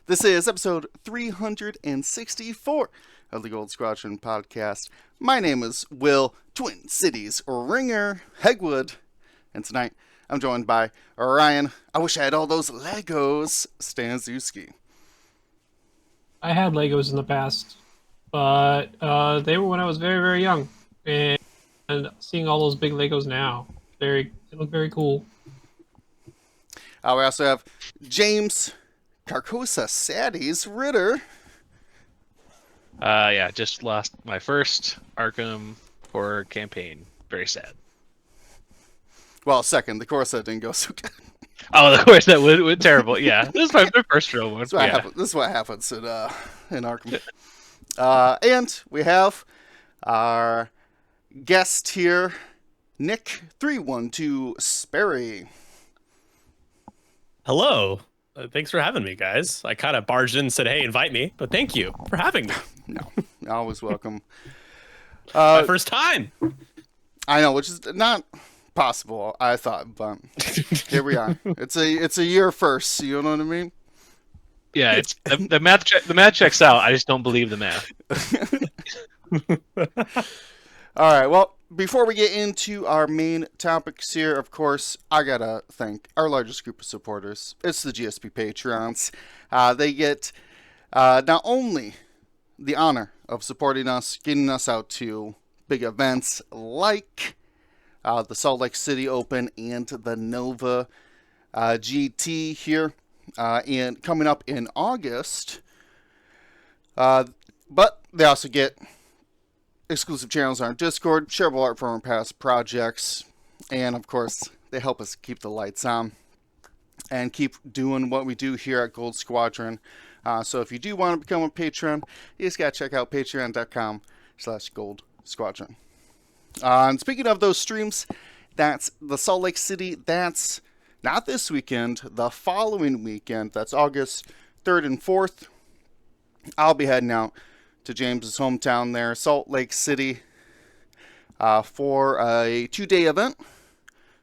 This is episode 364 of the Gold Squadron podcast. My name is Will, Twin Cities Ringer Hegwood, and tonight I'm joined by Ryan. I wish I had all those Legos, Stanzewski. I had Legos in the past, but they were when I was very, very young. And seeing all those big Legos now, they look very cool. We also have James Carcosa Saddies Ritter. Yeah, just lost my first Arkham horror campaign. Very sad. Well, second, the Corsa didn't go so good. Oh, of course, that went terrible. Yeah, this is my first real one. This is what happens in Arkham. And we have our guest here, Nick 312 Sperry. Hello. Thanks for having me, guys. I kind of barged in and said, hey, invite me, but thank you for having me. No, always welcome. My first time. I know, which is not possible, I thought, but here we are. It's a year first, you know what I mean? Yeah, it's the math. The math checks out. I just don't believe the math. All right, well, before we get into our main topics here, of course, I gotta thank our largest group of supporters. It's the GSP Patrons. They get not only the honor of supporting us, getting us out to big events like the Salt Lake City Open and the Nova GT here, and coming up in August. But they also get exclusive channels on our Discord, shareable art from our past projects, and of course, they help us keep the lights on and keep doing what we do here at Gold Squadron. So if you do want to become a patron, you just gotta check out patreon.com/Gold Squadron. And speaking of those streams, that's the Salt Lake City. That's not this weekend, the following weekend. That's August 3rd and 4th. I'll be heading out to James's hometown there, Salt Lake City, for a 2-day event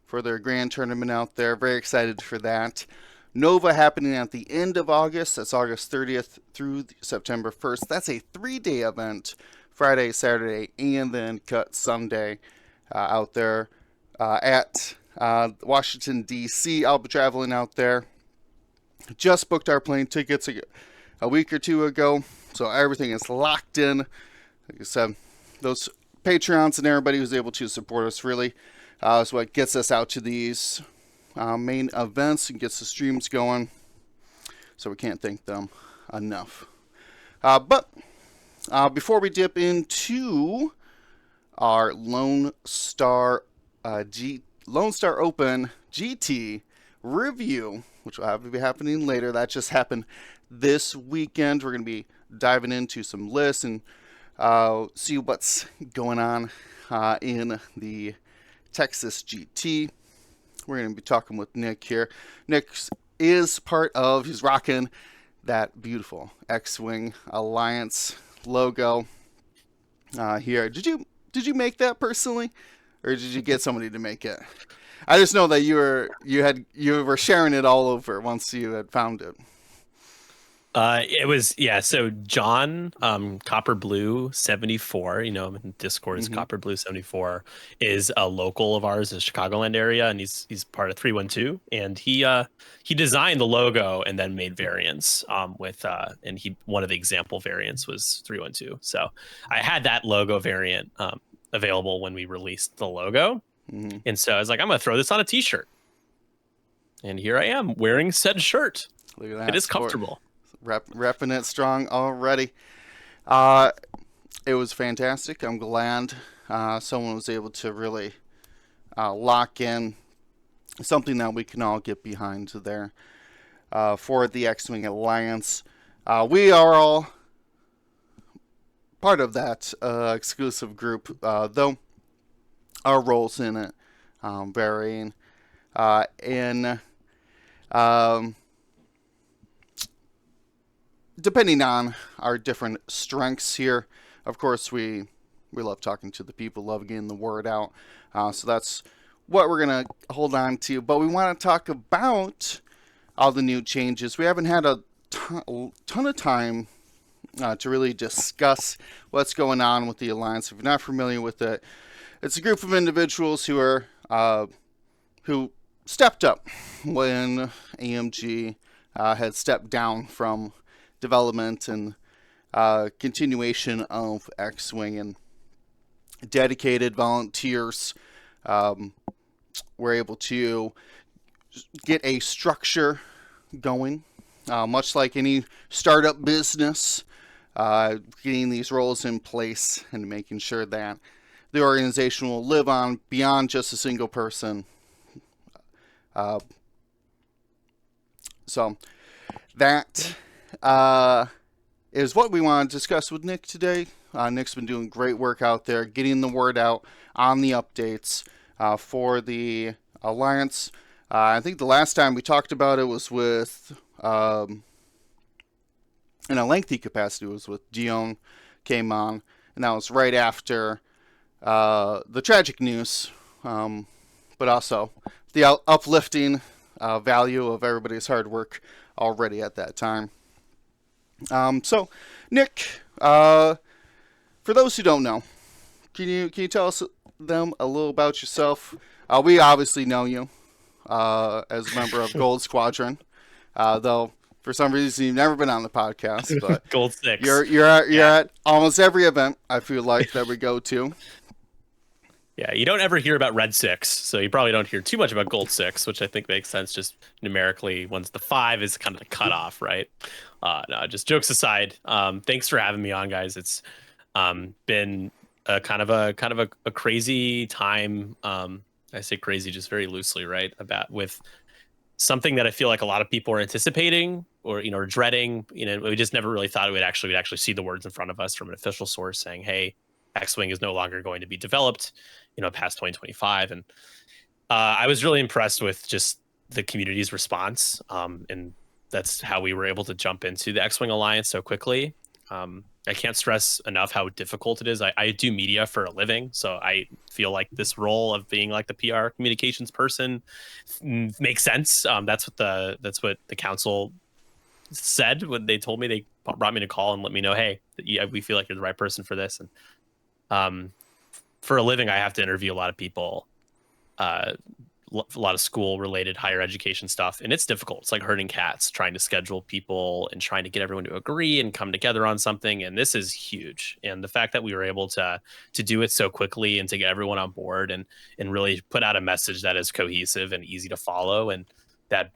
for their grand tournament out there. Very excited for that. Nova happening at the end of August. That's August 30th through September 1st. That's a 3-day event, Friday, Saturday, and then cut Sunday out there at Washington, D.C. I'll be traveling out there. Just booked our plane tickets a week or two ago, so everything is locked in. Like I said, those Patreons and everybody who's able to support us really is what gets us out to these main events and gets the streams going. So we can't thank them enough. But before we dip into our Lone Star Open GT review, which will have to be happening later. That just happened this weekend. We're going to be diving into some lists and see what's going on in the Texas GT. We're going to be talking with Nick here. Nick is he's rocking that beautiful X-Wing Alliance logo here. Did you make that personally, or did you get somebody to make it? I just know that you were sharing it all over once you had found it. It was, yeah. So John, Copper Blue 74, in Discord is Copper Blue 74, is a local of ours in the Chicagoland area, and he's part of 312, and he designed the logo and then made variants and one of the example variants was 312. So I had that logo variant available when we released the logo, and so I was like, I'm gonna throw this on a t-shirt, and here I am wearing said shirt. Look at that. It is comfortable. Repping it strong already. It was fantastic. I'm glad someone was able to really lock in something that we can all get behind there for the X-Wing Alliance. We are all part of that exclusive group, though our roles in it varying depending on our different strengths here. Of course, we love talking to the people, love getting the word out. So that's what we're going to hold on to. But we want to talk about all the new changes. We haven't had a ton of time to really discuss what's going on with the Alliance. If you're not familiar with it, it's a group of individuals who are who stepped up when AMG had stepped down from development and continuation of X-Wing, and dedicated volunteers were able to get a structure going, much like any startup business, getting these roles in place and making sure that the organization will live on beyond just a single person. So that is what we want to discuss with Nick today. Nick's been doing great work out there, getting the word out on the updates for the Alliance. I think the last time we talked about it was with, in a lengthy capacity, was with Dion came on, and that was right after the tragic news, but also the uplifting value of everybody's hard work already at that time. So, Nick, for those who don't know, can you tell them a little about yourself? We obviously know you as a member of Gold Squadron, though for some reason you've never been on the podcast. But Gold 6. You're at almost every event, I feel like, that we go to. Yeah, you don't ever hear about Red 6, so you probably don't hear too much about Gold 6, which I think makes sense just numerically. Once the 5 is kind of the cutoff, right? No, just jokes aside. Thanks for having me on, guys. It's been a kind of a crazy time. I say crazy just very loosely, right? With something that I feel like a lot of people are anticipating or or dreading. We just never really thought we'd actually see the words in front of us from an official source saying, "Hey, X-Wing is no longer going to be developed, past 2025." And I was really impressed with just the community's response. And that's how we were able to jump into the X-Wing Alliance so quickly. I can't stress enough how difficult it is. I do media for a living, so I feel like this role of being like the PR communications person makes sense. That's what the council said when they told me, they brought me to call and let me know, hey, yeah, we feel like you're the right person for this. And for a living, I have to interview a lot of people, a lot of school related higher education stuff, and it's difficult. It's like herding cats, trying to schedule people and trying to get everyone to agree and come together on something. And this is huge. And the fact that we were able to do it so quickly and to get everyone on board and really put out a message that is cohesive and easy to follow and that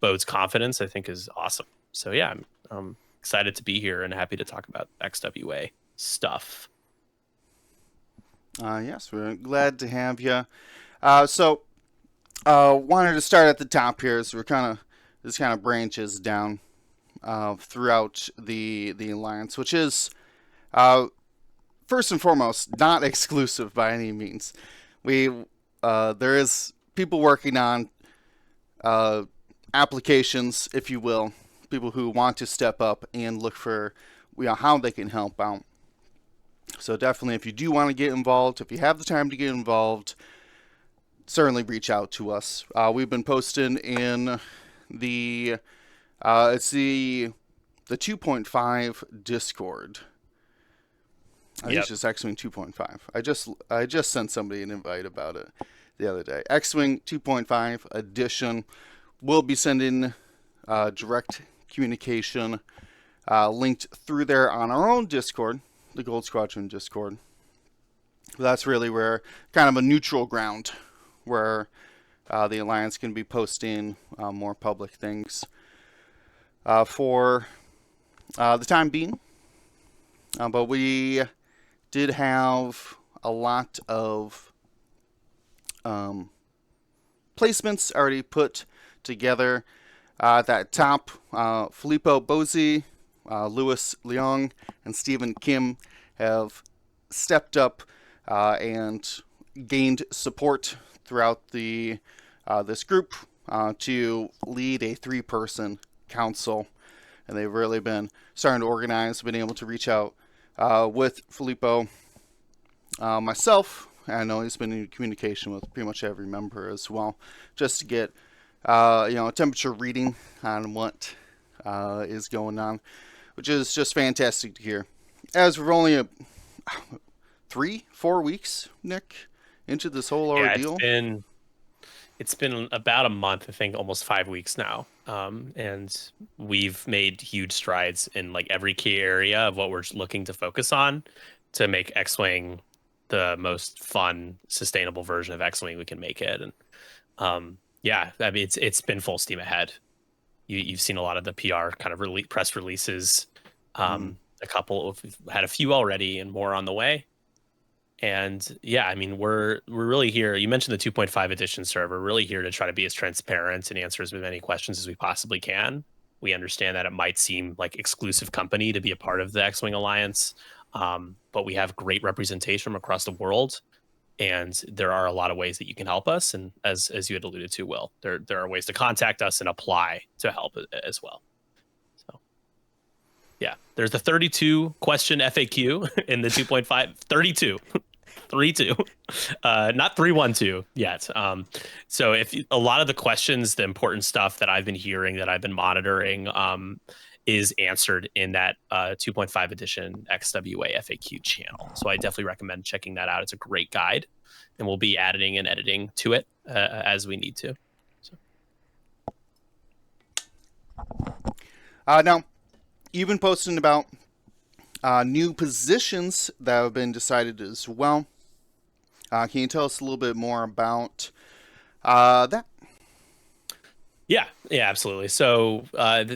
bodes confidence, I think is awesome. So yeah, I'm excited to be here and happy to talk about XWA stuff. Yes, we're glad to have you. Wanted to start at the top here, so this kind of branches down throughout the Alliance, which is first and foremost not exclusive by any means. There is people working on applications, if you will, people who want to step up and look for how they can help out. So definitely, if you do want to get involved, if you have the time to get involved, certainly reach out to us. We've been posting in it's the 2.5 Discord. I think it's just X-Wing 2.5. I just sent somebody an invite about it the other day. X-Wing 2.5 edition. We'll be sending direct communication linked through there on our own Discord, the Gold Squadron Discord. That's really where kind of a neutral ground where the Alliance can be posting more public things for the time being. But we did have a lot of placements already put together. At that top, Filippo Bozzi, Louis Leong, and Stephen Kim have stepped up and gained support throughout this group to lead a 3-person council, and they've really been starting to organize, been able to reach out with Filippo, myself. I know he's been in communication with pretty much every member as well, just to get a temperature reading on what is going on, which is just fantastic to hear. As we're only 3-4 weeks, Nick, into this whole Yeah, ordeal. it's been about a month, I think, almost 5 weeks now. And we've made huge strides in like every key area of what we're looking to focus on to make X-Wing the most fun, sustainable version of X-Wing we can make it. And yeah, I mean, it's been full steam ahead. You've seen a lot of the PR kind of press releases. We've had a few already and more on the way. And yeah, I mean, we're really here. You mentioned the 2.5 edition server. We're really here to try to be as transparent and answer as many questions as we possibly can. We understand that it might seem like exclusive company to be a part of the X-Wing Alliance, but we have great representation from across the world, and there are a lot of ways that you can help us. And as you had alluded to, Will, there are ways to contact us and apply to help as well. So yeah, there's the 32 question FAQ in the 2.5. 32. 3-2, not 3-1-2 yet. So if a lot of the questions, the important stuff that I've been hearing, that I've been monitoring, is answered in that 2.5 edition XWA FAQ channel. So I definitely recommend checking that out. It's a great guide, and we'll be adding and editing to it as we need to. So. Now, you've been posting about new positions that have been decided as well. Can you tell us a little bit more about that? Yeah, absolutely. So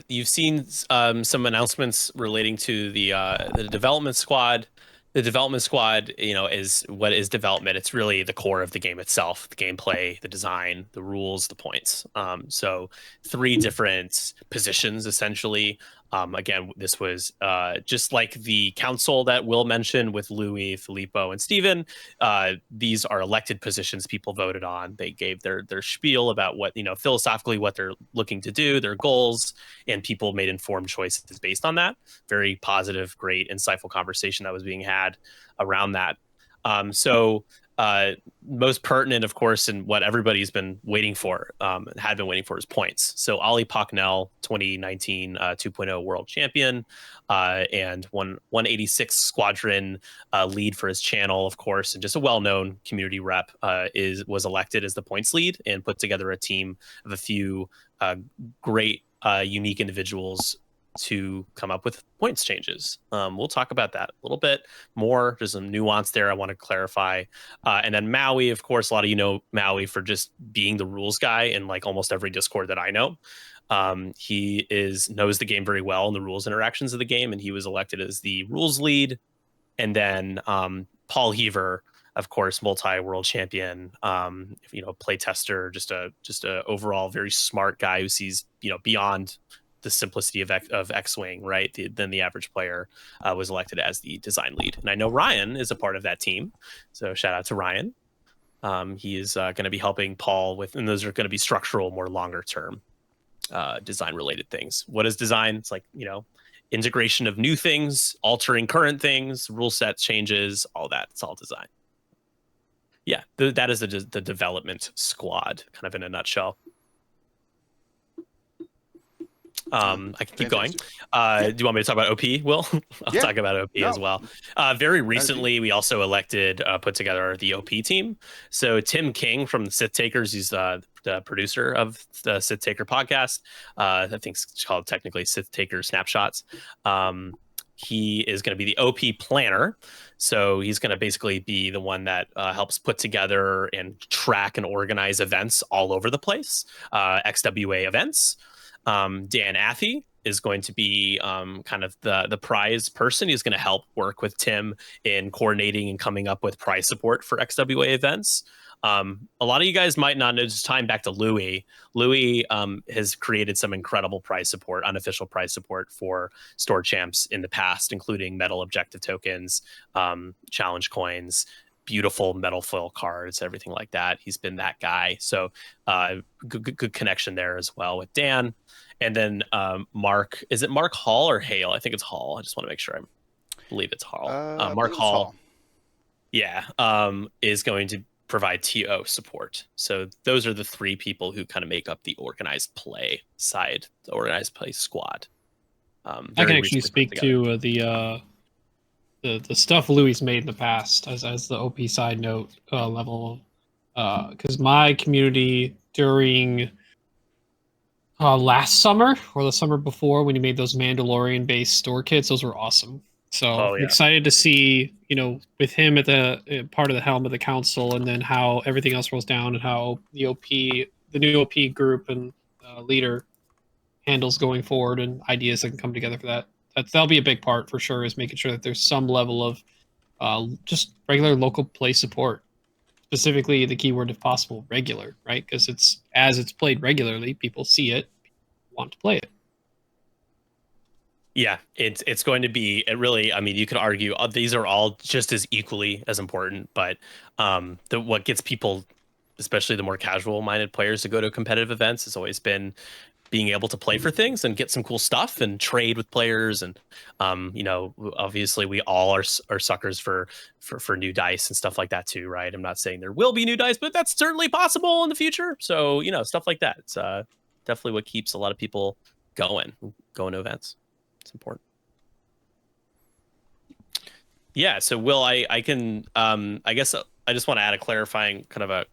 you've seen some announcements relating to the development squad. The development squad, is what is development. It's really the core of the game itself: the gameplay, the design, the rules, the points. So 3 different positions essentially. Again, this was just like the council that Will mentioned with Louis, Filippo, and Steven. These are elected positions people voted on. They gave their spiel about what, philosophically what they're looking to do, their goals, and people made informed choices based on that. Very positive, great, insightful conversation that was being had around that. So most pertinent, of course, and what everybody's been waiting for, had been waiting for, is points. So Ollie Pocknell, 2019 2.0 world champion, and 186 Squadron lead for his channel, of course, and just a well-known community rep, was elected as the points lead and put together a team of a few great, unique individuals to come up with points changes. We'll talk about that a little bit more. There's some nuance there I want to clarify. And then Maui, of course, a lot of you know Maui for just being the rules guy in like almost every Discord that I know. He knows the game very well and the rules interactions of the game, and he was elected as the rules lead. And then Paul Heaver, of course, multi-world champion, play tester, just a overall very smart guy who sees beyond the simplicity of X-Wing, right? Then the average player was elected as the design lead. And I know Ryan is a part of that team. So shout out to Ryan. He is going to be helping Paul with, and those are going to be structural, more longer term design related things. What is design? It's like, integration of new things, altering current things, rule set changes, all that. It's all design. Yeah, that is the development squad, kind of in a nutshell. I can keep going. Do you want me to talk about OP, Will? I'll talk about OP as well. Very recently, we also put together the OP team. So Tim King from the Sith Takers, he's the producer of the Sith Taker podcast. I think it's called technically Sith Taker Snapshots. He is going to be the OP planner. So he's going to basically be the one that helps put together and track and organize events all over the place, XWA events. Dan Affey is going to be kind of the prize person. He's going to help work with Tim in coordinating and coming up with prize support for XWA events. A lot of you guys might not know, just time back to Louis. Louis has created some incredible prize support, unofficial prize support for store champs in the past, including medal objective tokens, challenge coins, beautiful metal foil cards, everything like that. He's been that guy. So good connection there as well with Dan. And then Mark, is it Mark Hall or Hale? I think it's Hall. I just want to make sure. I believe it's Hall. Mark Hall. Yeah, is going to provide TO support. So those are the 3 people who kind of make up the organized play side, the organized play squad. I can very actually recently put speak together. to the stuff Louis made in the past as the OP side note level, because my community during last summer or the summer before when he made those Mandalorian based store kits, those were awesome. So Oh I'm yeah. excited to see, with him at the part of the helm of the council, and then how everything else rolls down, and how the new OP group and leader handles going forward, and ideas that can come together for that. That'll be a big part for sure, is making sure that there's some level of just regular local play support. Specifically, the keyword, if possible, regular, right? Because it's played regularly, people see it, want to play it. Yeah, it's going to be it really. I mean, you could argue these are all just as equally as important, but what gets people, especially the more casual-minded players, to go to competitive events has always been being able to play for things and get some cool stuff and trade with players. And obviously we all are suckers for new dice and stuff like that too, right? I'm not saying there will be new dice, but that's certainly possible in the future. So stuff like that, it's definitely what keeps a lot of people going to events. It's important. Yeah, so Will, I can I guess I just want to add a clarifying kind of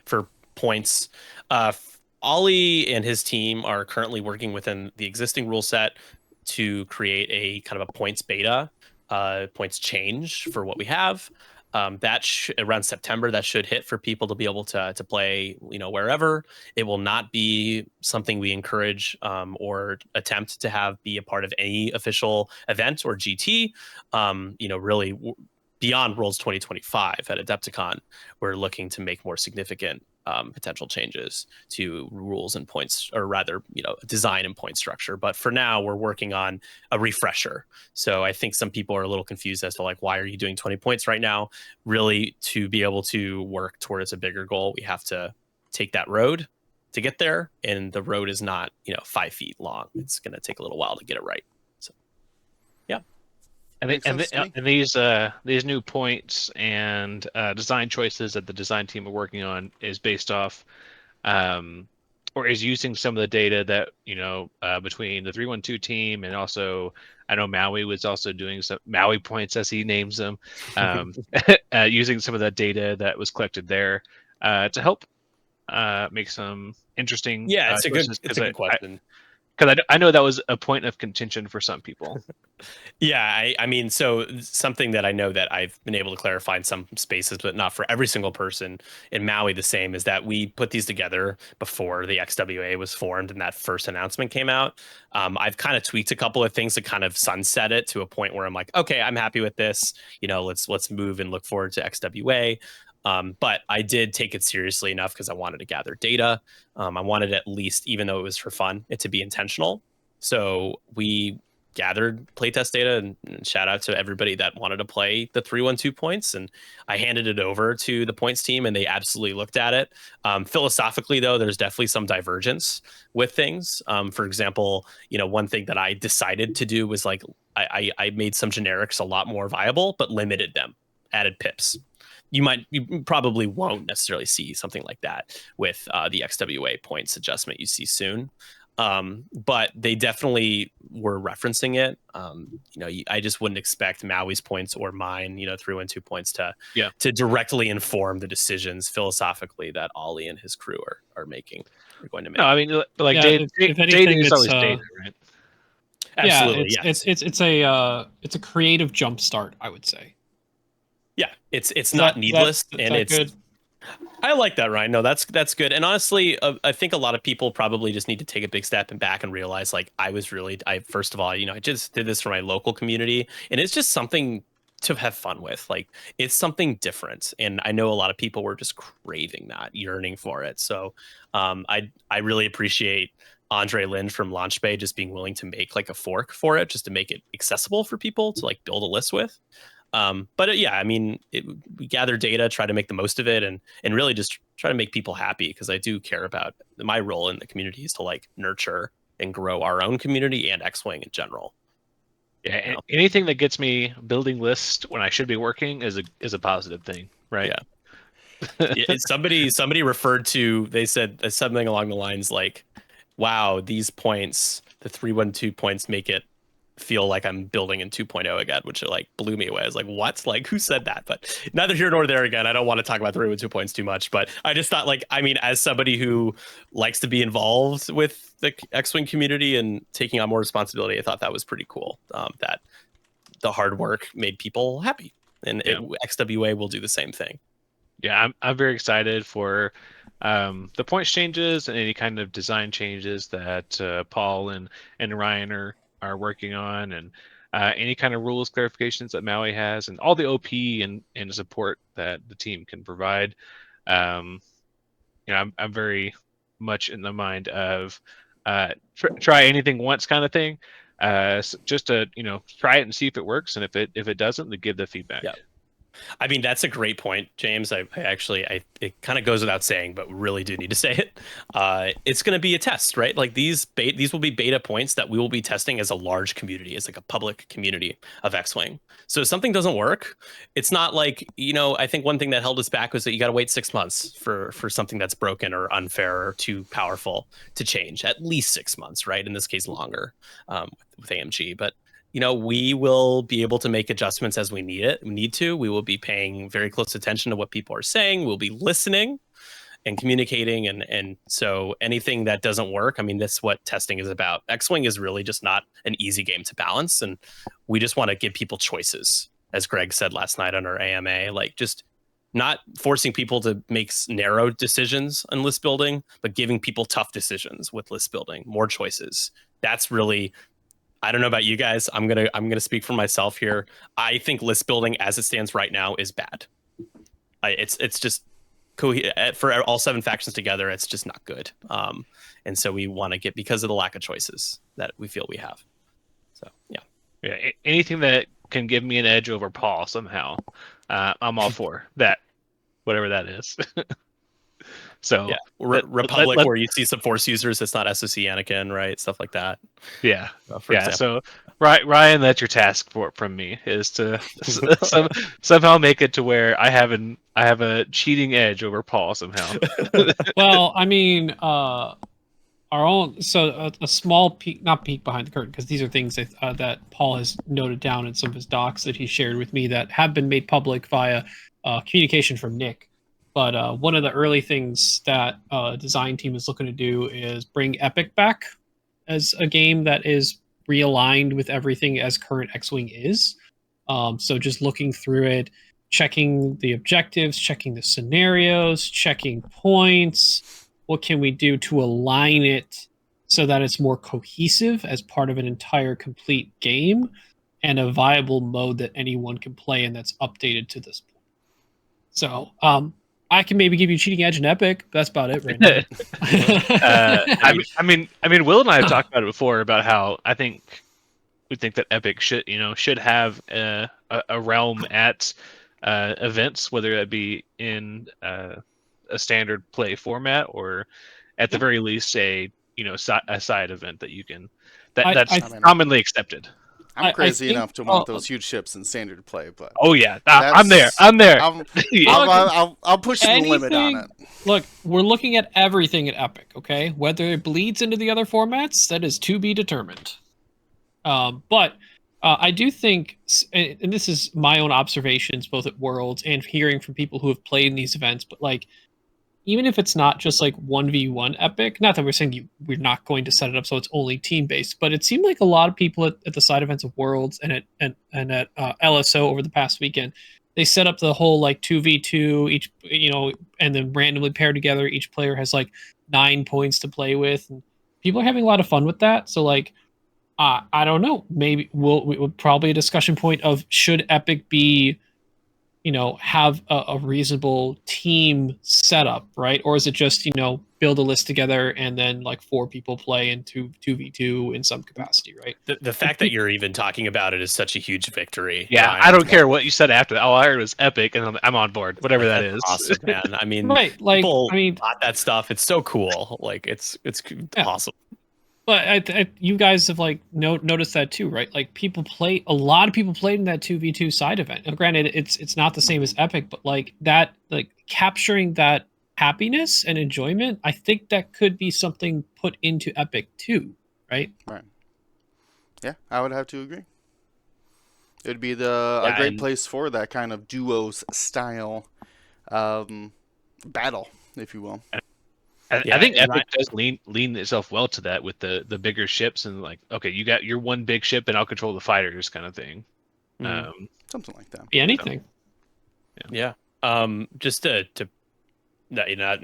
for points. Ollie and his team are currently working within the existing rule set to create a kind of a points beta, points change for what we have. Around September, that should hit for people to be able to play, wherever. It will not be something we encourage or attempt to have be a part of any official event or GT. Really beyond Worlds 2025 at Adepticon, we're looking to make more significant potential changes to rules and points, or rather, design and point structure. But for now, we're working on a refresher. So I think some people are a little confused as to why are you doing 20 points right now? Really, to be able to work towards a bigger goal, we have to take that road to get there. And the road is not, 5 feet long. It's going to take a little while to get it right. So, yeah. And these new points and design choices that the design team are working on is based off, or is using some of the data that between the 312 team, and also I know Maui was also doing some Maui points, as he names them, using some of that data that was collected there to help make some interesting Yeah, it's a choices, good question. because I know that was a point of contention for some people. Yeah, I mean, so something that I know that I've been able to clarify in some spaces, but not for every single person in Maui, the same, is that we put these together before the XWA was formed and that first announcement came out. I've kind of tweaked a couple of things to kind of sunset it to a point where I'm like, okay, I'm happy with this. Let's move and look forward to XWA. But I did take it seriously enough because I wanted to gather data. I wanted, at least, even though it was for fun, it to be intentional. So we gathered playtest data, and shout out to everybody that wanted to play the 312 points. And I handed it over to the points team, and they absolutely looked at it. Philosophically, though, there's definitely some divergence with things. For example, one thing that I decided to do was I made some generics a lot more viable, but limited them, added pips. You probably won't necessarily see something like that with the XWA points adjustment you see soon. But they definitely were referencing it. I just wouldn't expect Maui's points or mine, 312 points to directly inform the decisions philosophically that Ollie and his crew are making. Are going to make. No, I mean, like, if anything, data is always data, right? Absolutely, yeah. It's a creative jumpstart, I would say. Yeah, it's not needless, and it's good. I like that, Ryan. No, that's good. And honestly, I think a lot of people probably just need to take a big step back and realize, first of all, I just did this for my local community, and it's just something to have fun with. It's something different, and I know a lot of people were just craving that, yearning for it. So, I really appreciate Andre Lind from Launch Bay just being willing to make a fork for it, just to make it accessible for people to build a list with. But yeah, I mean, we gather data, try to make the most of it, and really just try to make people happy, because I do care about my role in the community is to nurture and grow our own community and X-Wing in general. Yeah, anything that gets me building lists when I should be working is a positive thing, right? Yeah. Somebody referred to, they said something along the lines like, "Wow, these points, the 312 points, make it feel like I'm building in 2.0 again, which like blew me away. I was like, what? Like, who said that? But neither here nor there again. I don't want to talk about the Rainbow 2 points too much, but I just thought, like, I mean, as somebody who likes to be involved with the X-Wing community and taking on more responsibility, I thought that was pretty cool. That the hard work made people happy, and XWA will do the same thing. Yeah, I'm very excited for the points changes and any kind of design changes that Paul and Ryan are working on, and any kind of rules clarifications that Maui has, and all the OP and support that the team can provide. I'm very much in the mind of try anything once kind of thing, just to try it and see if it works, and if it doesn't, then give the feedback. Yeah. I mean, that's a great point, James. I it kind of goes without saying, but really do need to say it. It's going to be a test, right? Like these will be beta points that we will be testing as a large community, as like a public community of X-Wing. So if something doesn't work, it's not like, I think one thing that held us back was that you got to wait 6 months for something that's broken or unfair or too powerful to change. At least 6 months, right? In this case, longer with AMG, but we will be able to make adjustments as we need to. We will be paying very close attention to what people are saying. We'll be listening and communicating. And so anything that doesn't work, I mean, that's what testing is about. X-Wing is really just not an easy game to balance. And we just want to give people choices, as Greg said last night on our AMA, like just not forcing people to make narrow decisions on list building, but giving people tough decisions with list building, more choices. That's really... I don't know about you guys. I'm gonna speak for myself here. I think list building as it stands right now is bad. It's just for all 7 factions together. It's just not good. And so we want to get, because of the lack of choices that we feel we have. So yeah. Anything that can give me an edge over Paul somehow, I'm all for that. Whatever that is. So yeah, Republic, where you see some Force users, it's not SOC Anakin, right? Stuff like that. Yeah, example. So Ryan, that's your task from me, is to somehow make it to where I have a cheating edge over Paul somehow. Well, I mean, our own, so a small peek, not peek behind the curtain, because these are things that Paul has noted down in some of his docs that he shared with me that have been made public via communication from Nick. But one of the early things that design team is looking to do is bring Epic back as a game that is realigned with everything as current X-Wing is. So just looking through it, checking the objectives, checking the scenarios, checking points. What can we do to align it so that it's more cohesive as part of an entire complete game and a viable mode that anyone can play and that's updated to this point? So, I can maybe give you cheating edge and Epic. But that's about it right now. I mean, Will and I have talked about it before about how we think that Epic should have a realm at events, whether that be in a standard play format or at the very least a side event that you can that's commonly accepted. I'm crazy enough to want those huge ships in standard play, but oh yeah, I'm there. I'll push the limit on it. Look, we're looking at everything at Epic, okay? Whether it bleeds into the other formats, that is to be determined. But I do think, and this is my own observations, both at Worlds and hearing from people who have played in these events, but like, even if it's not just like 1v1 Epic, not that we're saying we're not going to set it up so it's only team-based, but it seemed like a lot of people at the side events of Worlds and at LSO over the past weekend, they set up the whole like 2v2 each, and then randomly paired together. Each player has like 9 points to play with, and people are having a lot of fun with that. So like, I don't know, maybe we'll probably a discussion point of should Epic be, have a reasonable team setup, right? Or is it just, build a list together and then like 4 people play into 2v2 in some capacity, right? The fact that you're even talking about it is such a huge victory. Yeah, Ryan. I don't care what you said after that. All I heard was Epic, and I'm on board, whatever that is. Awesome, man. I mean, right, like, people bought that stuff. It's so cool. Like, it's awesome. But you guys have like noticed that too, right? Like a lot of people played in that 2v2 side event. Now, granted, it's not the same as Epic, but like that, like capturing that happiness and enjoyment, I think that could be something put into Epic too, right? Right. Yeah, I would have to agree. It would be a great place for that kind of duos style battle, if you will. I think Epic does lean itself well to that with the bigger ships and like, okay, you got your one big ship and I'll control the fighters kind of thing. Something like that. Be anything. So, yeah. Just to not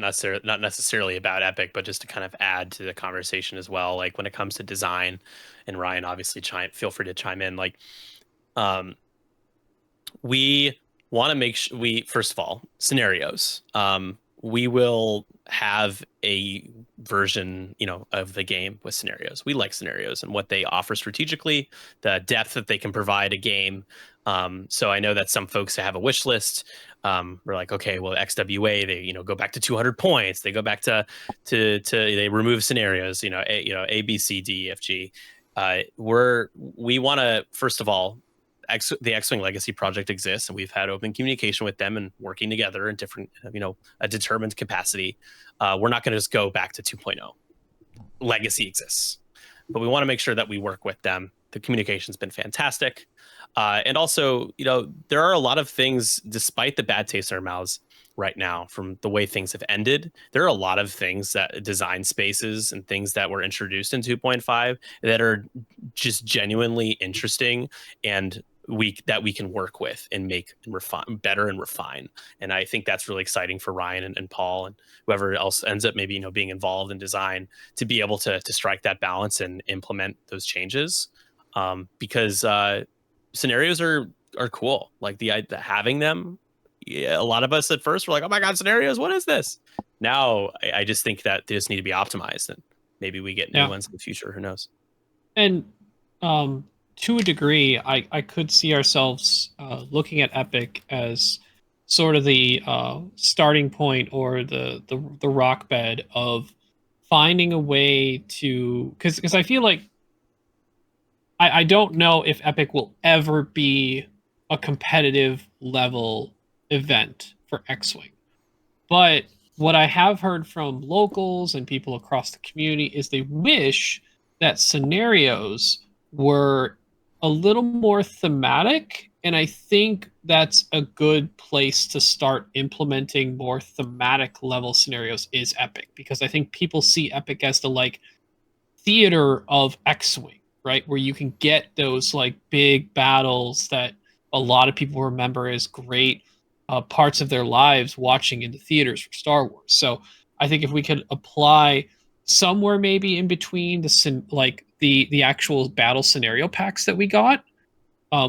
necessarily about Epic, but just to kind of add to the conversation as well. Like when it comes to design, and Ryan, obviously, feel free to chime in. Like, we want to make sure first of all, scenarios. We will have a version, of the game with scenarios. We like scenarios and what they offer strategically, the depth that they can provide a game. So I know that some folks have a wish list. We're like, okay, well, XWA, they go back to 200 points. They go back to they remove scenarios. A B C D E F G. We want to first of all. The X-Wing Legacy project exists, and we've had open communication with them and working together in different, a determined capacity. We're not going to just go back to 2.0. Legacy exists, but we want to make sure that we work with them. The communication's been fantastic. And also, there are a lot of things, despite the bad taste in our mouths right now from the way things have ended, there are a lot of things that design spaces and things that were introduced in 2.5 that are just genuinely interesting and we can work with and make and refine better and refine. And I think that's really exciting for Ryan and Paul and whoever else ends up maybe, being involved in design to be able to strike that balance and implement those changes. Because scenarios are cool. Like the having them. Yeah, a lot of us at first were like, oh my God, scenarios, what is this? Now I just think that they just need to be optimized and maybe we get new ones in the future. Who knows? And to a degree, I could see ourselves looking at Epic as sort of the starting point or the rock bed of finding a way to, because I feel like I don't know if Epic will ever be a competitive level event for X-Wing. But what I have heard from locals and people across the community is they wish that scenarios were a little more thematic. And I think that's a good place to start implementing more thematic level scenarios is Epic, because I think people see Epic as the theater of X-Wing, right? Where you can get those big battles that a lot of people remember as great parts of their lives watching in the theaters for Star Wars. So I think if we could apply somewhere maybe in between the actual battle scenario packs that we got,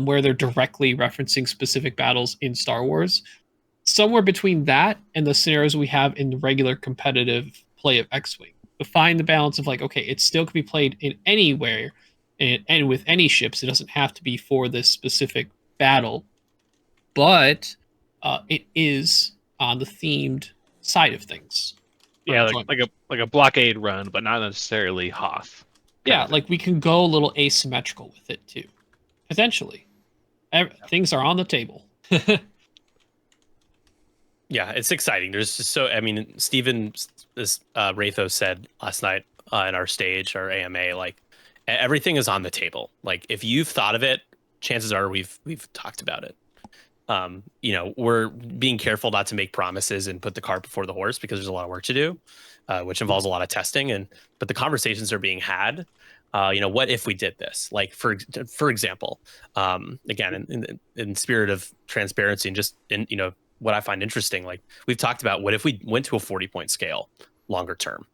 where they're directly referencing specific battles in Star Wars, somewhere between that and the scenarios we have in the regular competitive play of X-Wing, to find the balance of okay, it still can be played in anywhere and with any ships. It doesn't have to be for this specific battle, but it is on the themed side of things. Yeah, like a blockade run, but not necessarily Hoth. Yeah, we can go a little asymmetrical with it too, potentially. Things are on the table. Yeah, it's exciting. There's just Steven, Rathos said last night in our stage, our AMA, everything is on the table. If you've thought of it, chances are we've talked about it. We're being careful not to make promises and put the cart before the horse because there's a lot of work to do, which involves a lot of testing. But the conversations are being had. What if we did this? For example, again, in spirit of transparency and just what I find interesting, we've talked about, what if we went to a 40-point scale longer term?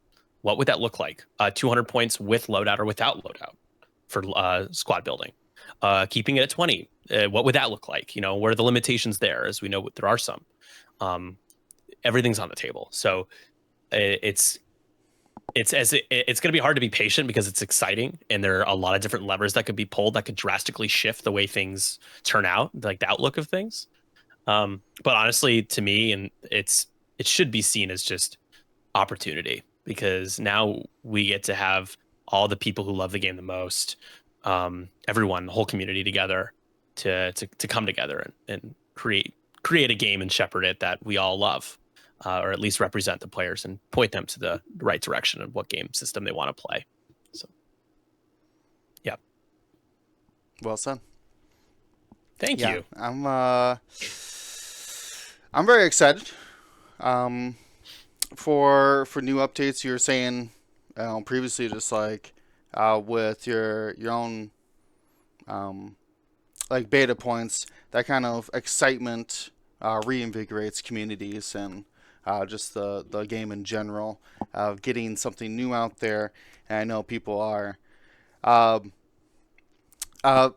What would that look like? 200 points with loadout or without loadout for squad building? Keeping it at 20. What would that look like? What are the limitations there? As we know, there are some. Everything's on the table. So it's going to be hard to be patient because it's exciting. And there are a lot of different levers that could be pulled that could drastically shift the way things turn out, like the outlook of things. But honestly, to me, and it should be seen as just opportunity, because now we get to have all the people who love the game the most, everyone, the whole community together to come together and create a game and shepherd it that we all love, or at least represent the players and point them to the right direction of what game system they want to play. So, yeah. Well said. Thank you. I'm very excited. For new updates. You were saying previously, just like with your own like beta points, that kind of excitement reinvigorates communities and just the game in general. Getting something new out there, and I know people are uh, uh,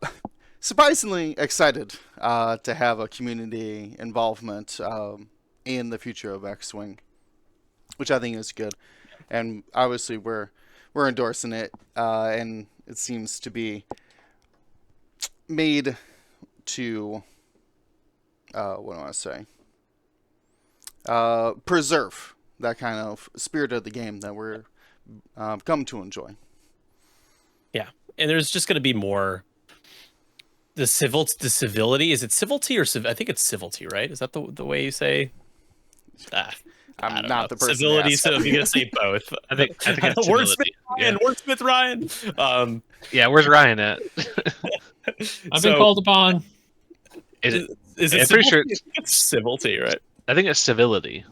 surprisingly excited to have a community involvement in the future of X-Wing, which I think is good. And obviously, we're endorsing it, and it seems to be made to what do I say? Preserve that kind of spirit of the game that we're come to enjoy. Yeah, and there's just going to be more. The civility, is it civility or I think it's civility, right? Is that the way you say? I'm not the person. Civility, so I'm gonna say both. I think it's civility. Wordsmith Ryan. Yeah, where's Ryan at? I've been called upon. Is it I'm pretty sure it's civility, right? I think it's civility.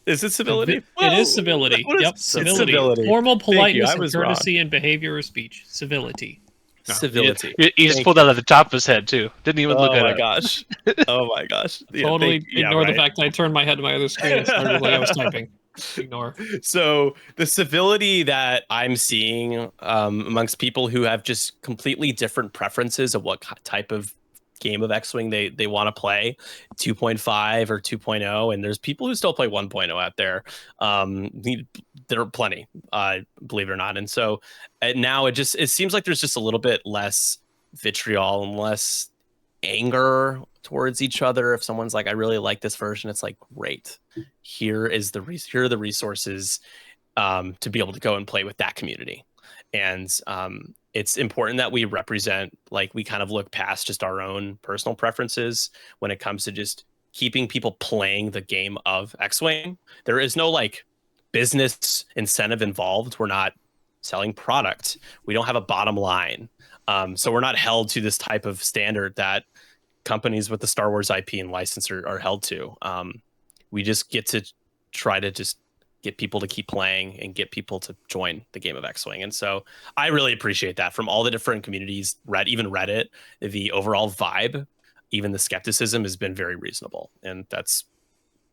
Is it civility? It is civility. Yep, civility. Formal politeness and courtesy and behavior of speech. Civility. No, civility. He just pulled that out of the top of his head too. Didn't even look at it. Oh my gosh! Yeah, totally ignore the fact that I turned my head to my other screen and started like I was typing. Ignore. So the civility that I'm seeing amongst people who have just completely different preferences of what type of game of X-Wing they want to play, 2.5 or 2.0, and there's people who still play 1.0 out there. There are plenty, believe it or not. And so now it seems like there's just a little bit less vitriol and less anger towards each other. If someone's like, I really like this version, it's like, great, here are the resources to be able to go and play with that community. And it's important that we represent, like, we kind of look past just our own personal preferences when it comes to just keeping people playing the game of X-Wing. There is no like business incentive involved. We're not selling product. We don't have a bottom line. So we're not held to this type of standard that companies with the Star Wars IP and license are held to. We just get to try to just get people to keep playing and get people to join the game of X-Wing. And so I really appreciate that from all the different communities, even Reddit, the overall vibe, even the skepticism has been very reasonable. And that's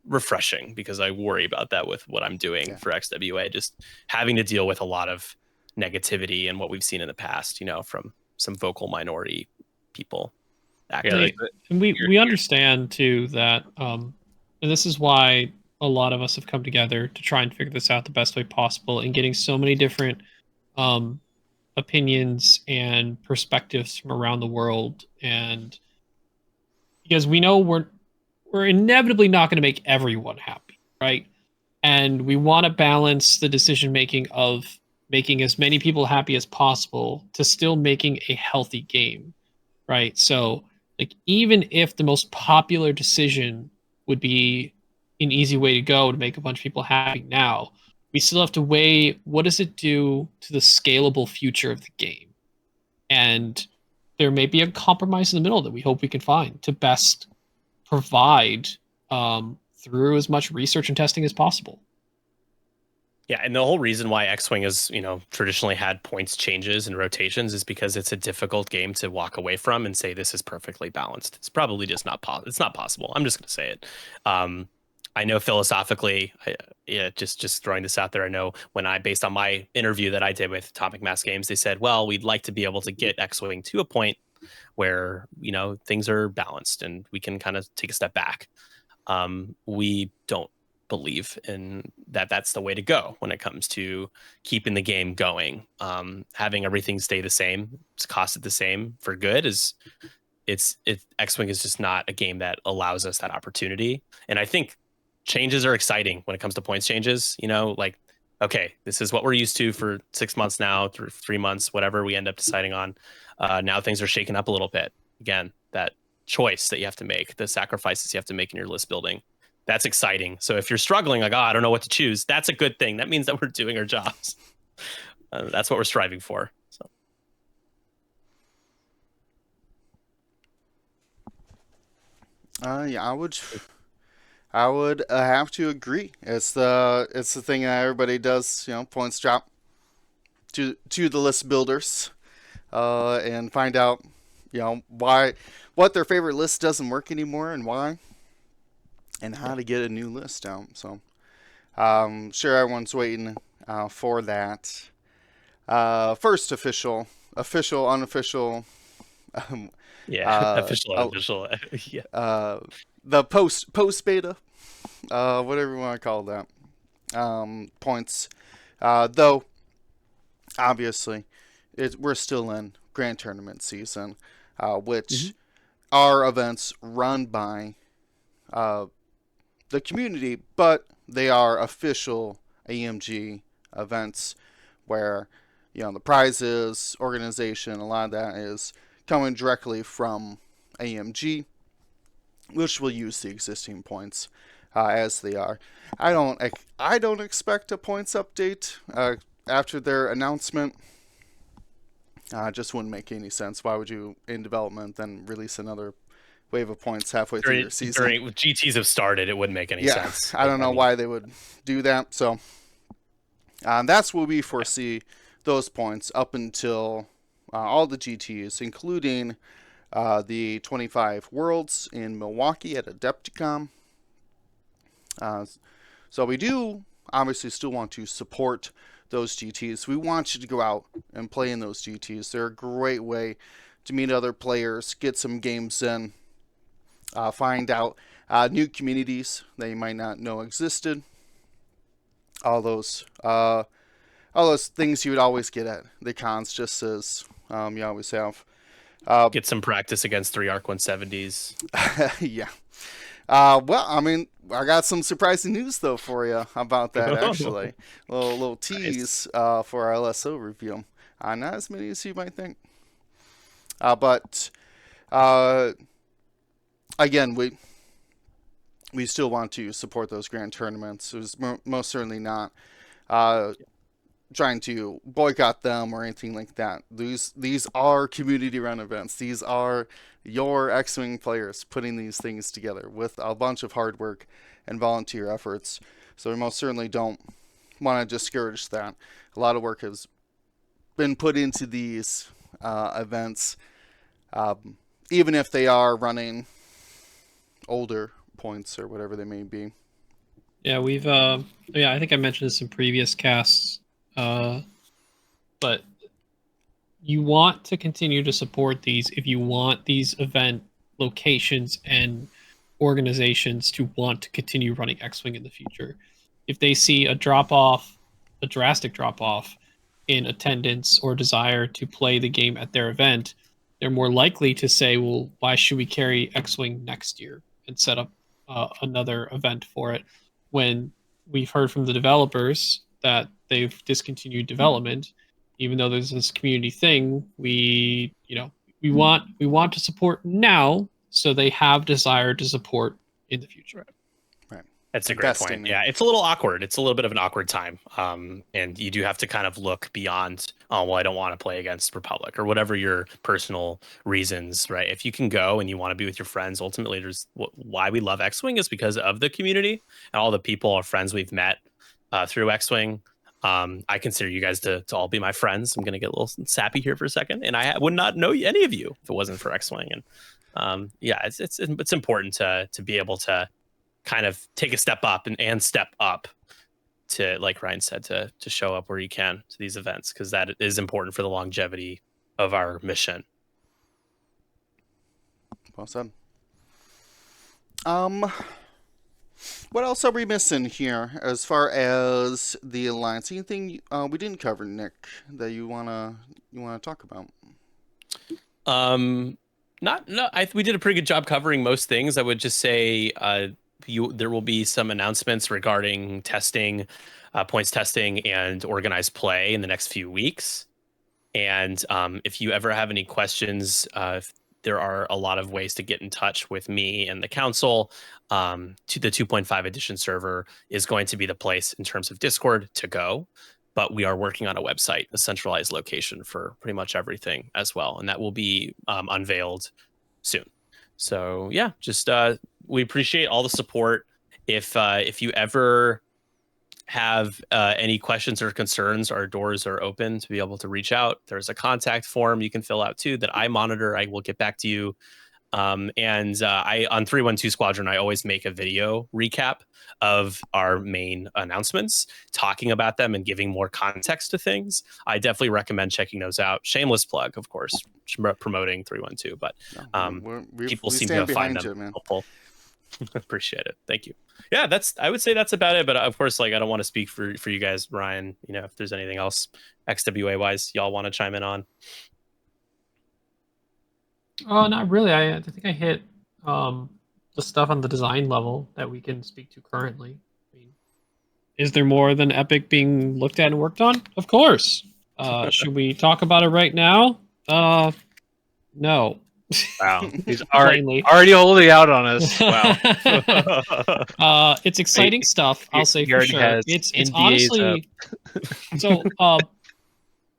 refreshing because I worry about that with what I'm doing for XWA, just having to deal with a lot of negativity and what we've seen in the past, from some vocal minority people. And we understand too that, and this is why a lot of us have come together to try and figure this out the best way possible, and getting so many different opinions and perspectives from around the world. And because we know we're inevitably not going to make everyone happy, right? And we want to balance the decision making of making as many people happy as possible to still making a healthy game, right? So, like, even if the most popular decision would be an easy way to go to make a bunch of people happy now, we still have to weigh what does it do to the scalable future of the game. And there may be a compromise in the middle that we hope we can find to best provide through as much research and testing as possible. Yeah, and the whole reason why X-Wing has, traditionally had points changes and rotations is because it's a difficult game to walk away from and say this is perfectly balanced. It's probably just not it's not possible. I'm just going to say it. I know philosophically, just throwing this out there, I know based on my interview that I did with Atomic Mass Games, they said, well, we'd like to be able to get X-Wing to a point where, things are balanced and we can kind of take a step back. We don't believe in that's the way to go when it comes to keeping the game going. Having everything stay the same, it's costed the same for good X-Wing is just not a game that allows us that opportunity. And I think changes are exciting when it comes to points changes, like, okay, this is what we're used to for 6 months now, 3 months, whatever we end up deciding on. Now things are shaking up a little bit. Again, that choice that you have to make, the sacrifices you have to make in your list building, that's exciting. So if you're struggling, like, I don't know what to choose, that's a good thing. That means that we're doing our jobs. That's what we're striving for. So. Yeah, I would have to agree. It's the thing that everybody does. Points drop to the list builders, and find out, what their favorite list doesn't work anymore and why, and how to get a new list out. So, sure, everyone's waiting for that first official, unofficial. Um, Yeah, uh, official, uh, unofficial. Yeah. the post beta, whatever you want to call that, points. Though obviously, we're still in Grand Tournament season, which are events run by the community, but they are official AMG events where the prizes, organization, a lot of that is coming directly from AMG, which will use the existing points as they are. I don't expect a points update after their announcement. Just wouldn't make any sense. Why would you, in development, then release another wave of points halfway through your season? During GTs have started, it wouldn't make any sense. I don't know why they would do that. So that's what we foresee those points up until all the GTs, including the 25 Worlds in Milwaukee at Adepticon. So we do obviously still want to support those GTs. We want you to go out and play in those GTs. They're a great way to meet other players, get some games in, find out new communities that you might not know existed. All those things you would always get at the cons, just as you always have. Get some practice against 3 ARC 170s. Yeah. Well, I mean, I got some surprising news though for you about that. Actually, little tease for our LSO review. Not as many as you might think, but again, we still want to support those grand tournaments. It was most certainly not trying to boycott them or anything like that. These are community-run events. These are your X-Wing players putting these things together with a bunch of hard work and volunteer efforts. So we most certainly don't want to discourage that. A lot of work has been put into these events, even if they are running older points or whatever they may be. Yeah, we've I think I mentioned this in previous casts, but you want to continue to support these if you want these event locations and organizations to want to continue running X-Wing in the future. If they see a drastic drop off in attendance or desire to play the game at their event, they're more likely to say, well, why should we carry X-Wing next year and set up another event for it, when we've heard from the developers that they've discontinued development. Even though there's this community thing, we want to support now, so they have desire to support in the future. Right. That's a great point. Yeah, it's a little awkward. It's a little bit of an awkward time. And you do have to kind of look beyond, I don't want to play against Republic or whatever your personal reasons, right? If you can go and you want to be with your friends, ultimately there's why we love X-Wing is because of the community and all the people, our friends we've met through X-Wing. I consider you guys to all be my friends. I'm going to get a little sappy here for a second. And I would not know any of you if it wasn't for X-Wing. And it's important to be able to kind of take a step up and step up to, like Ryan said, to show up where you can to these events, because that is important for the longevity of our mission. Well said. What else are we missing here as far as the alliance? Anything we didn't cover, Nick, that you wanna talk about? We did a pretty good job covering most things. I would just say there will be some announcements regarding testing, points testing, and organized play in the next few weeks. And if you ever have any questions, there are a lot of ways to get in touch with me and the council. To the 2.5 edition server is going to be the place in terms of Discord to go. But we are working on a website, a centralized location for pretty much everything as well. And that will be unveiled soon. So yeah, just we appreciate all the support. If you ever have any questions or concerns, our doors are open to be able to reach out. There's a contact form you can fill out too that I monitor. I will get back to you. And I on 312 Squadron, I always make a video recap of our main announcements, talking about them and giving more context to things. I definitely recommend checking those out. Shameless plug, of course, promoting 312, but people seem to find them helpful. Appreciate it. Thank you. Yeah, I would say that's about it. But of course, like I don't want to speak for you guys, Ryan. You know, if there's anything else XWA wise y'all want to chime in on. Oh, not really. I think I hit the stuff on the design level that we can speak to currently. I mean, is there more than Epic being looked at and worked on? Of course. Should we talk about it right now? No. Wow, he's already holding out on us. Wow. It's exciting stuff. I'll say for sure. It's honestly so.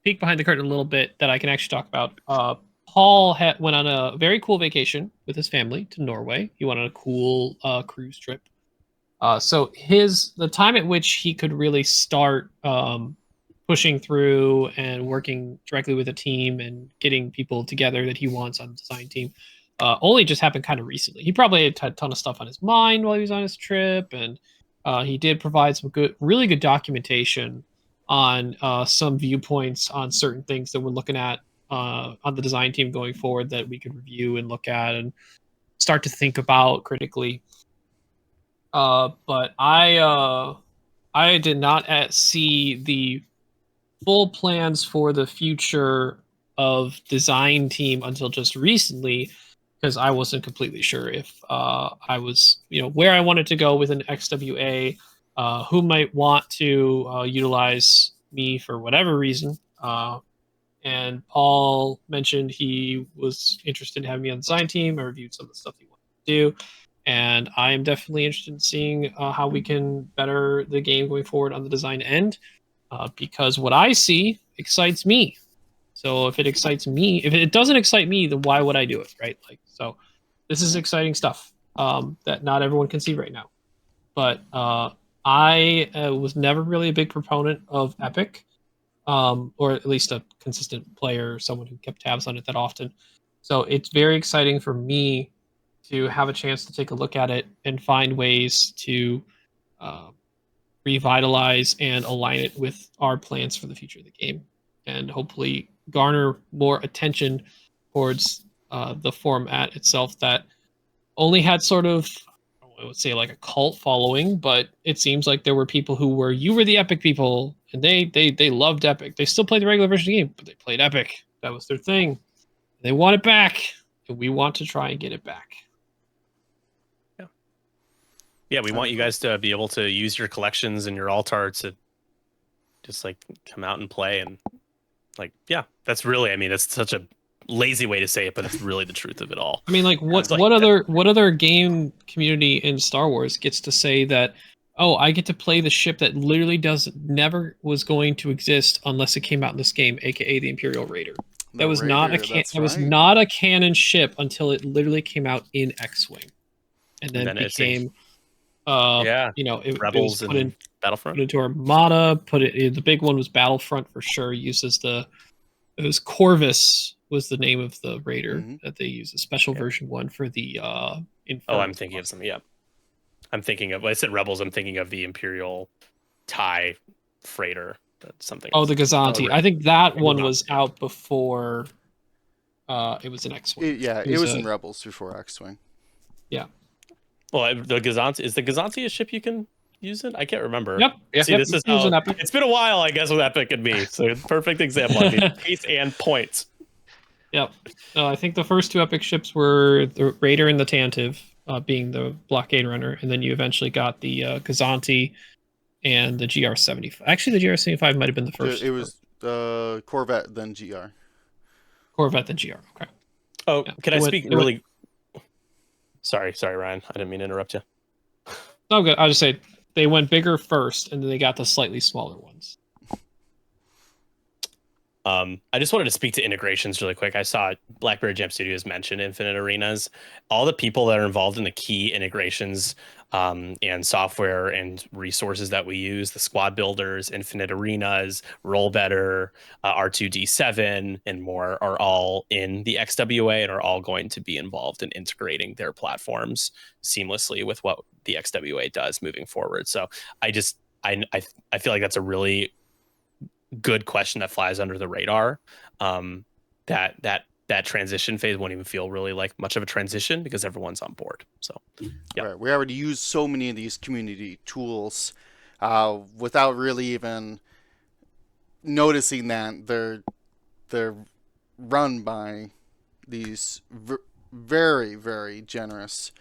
Peek behind the curtain a little bit that I can actually talk about. Paul went on a very cool vacation with his family to Norway. He went on a cool cruise trip. So the time at which he could really start pushing through and working directly with a team and getting people together that he wants on the design team only just happened kind of recently. He probably had a ton of stuff on his mind while he was on his trip, and he did provide some really good documentation on some viewpoints on certain things that we're looking at on the design team going forward that we could review and look at and start to think about critically. But I did not see the full plans for the future of design team until just recently, because I wasn't completely sure if I was, where I wanted to go with an XWA, who might want to utilize me for whatever reason. And Paul mentioned he was interested in having me on the design team. I reviewed some of the stuff he wanted to do. And I am definitely interested in seeing how we can better the game going forward on the design end. Because what I see excites me. So if it excites me, if it doesn't excite me, then why would I do it, right? So this is exciting stuff that not everyone can see right now. But I was never really a big proponent of Epic, or at least a consistent player, someone who kept tabs on it that often. So it's very exciting for me to have a chance to take a look at it and find ways to revitalize and align it with our plans for the future of the game, and hopefully garner more attention towards the format itself that only had sort of, I would say, like a cult following, but it seems like there were people who were the Epic people, and they loved Epic. They still played the regular version of the game, but they played Epic. That was their thing. They want it back, and we want to try and get it back. Yeah, we want you guys to be able to use your collections and your altar to just like come out and play, and like, yeah, that's really, I mean, that's such a lazy way to say it, but it's really the truth of it all. I mean, like, what other game community in Star Wars gets to say that, oh, I get to play the ship that literally never was going to exist unless it came out in this game, aka the Imperial Raider. That was not a canon ship until it literally came out in X-Wing, and then became it Rebels was and Battlefront. Put into Armada. The big one was Battlefront for sure. It was Corvus was the name of the Raider that they used, a special version one for the I'm thinking of some. Yeah, I'm thinking of. When I said Rebels, I'm thinking of the Imperial TIE freighter. That's something. Oh, the Gazanti. I think that one was out before. It was an X-Wing. It was in Rebels before X-Wing. Yeah. Well, the Gazanti a ship you can use it? I can't remember. Yep. See, this is how it's been a while, I guess, with Epic and me. So perfect example. I mean, pace and points. Yep. I think the first two Epic ships were the Raider and the Tantive, being the blockade runner, and then you eventually got the Gazanti and the GR-75. Actually, the GR-75 might have been the first. It was the Corvette, then GR. Corvette, then GR. Okay. Oh, yeah. Can I speak really? Sorry, Ryan. I didn't mean to interrupt you. No, good. I'll just say they went bigger first, and then they got the slightly smaller ones. I just wanted to speak to integrations really quick. I saw Blackberry Jam Studios mention Infinite Arenas. All the people that are involved in the key integrations and software and resources that we use, the squad builders, Infinite Arenas, Roll Better, R2D7, and more, are all in the XWA and are all going to be involved in integrating their platforms seamlessly with what the XWA does moving forward. So I feel like that's a really good question that flies under the radar. That transition phase won't even feel really like much of a transition because everyone's on board. So, yeah. Right. We already use so many of these community tools without really even noticing that they're run by these very, very generous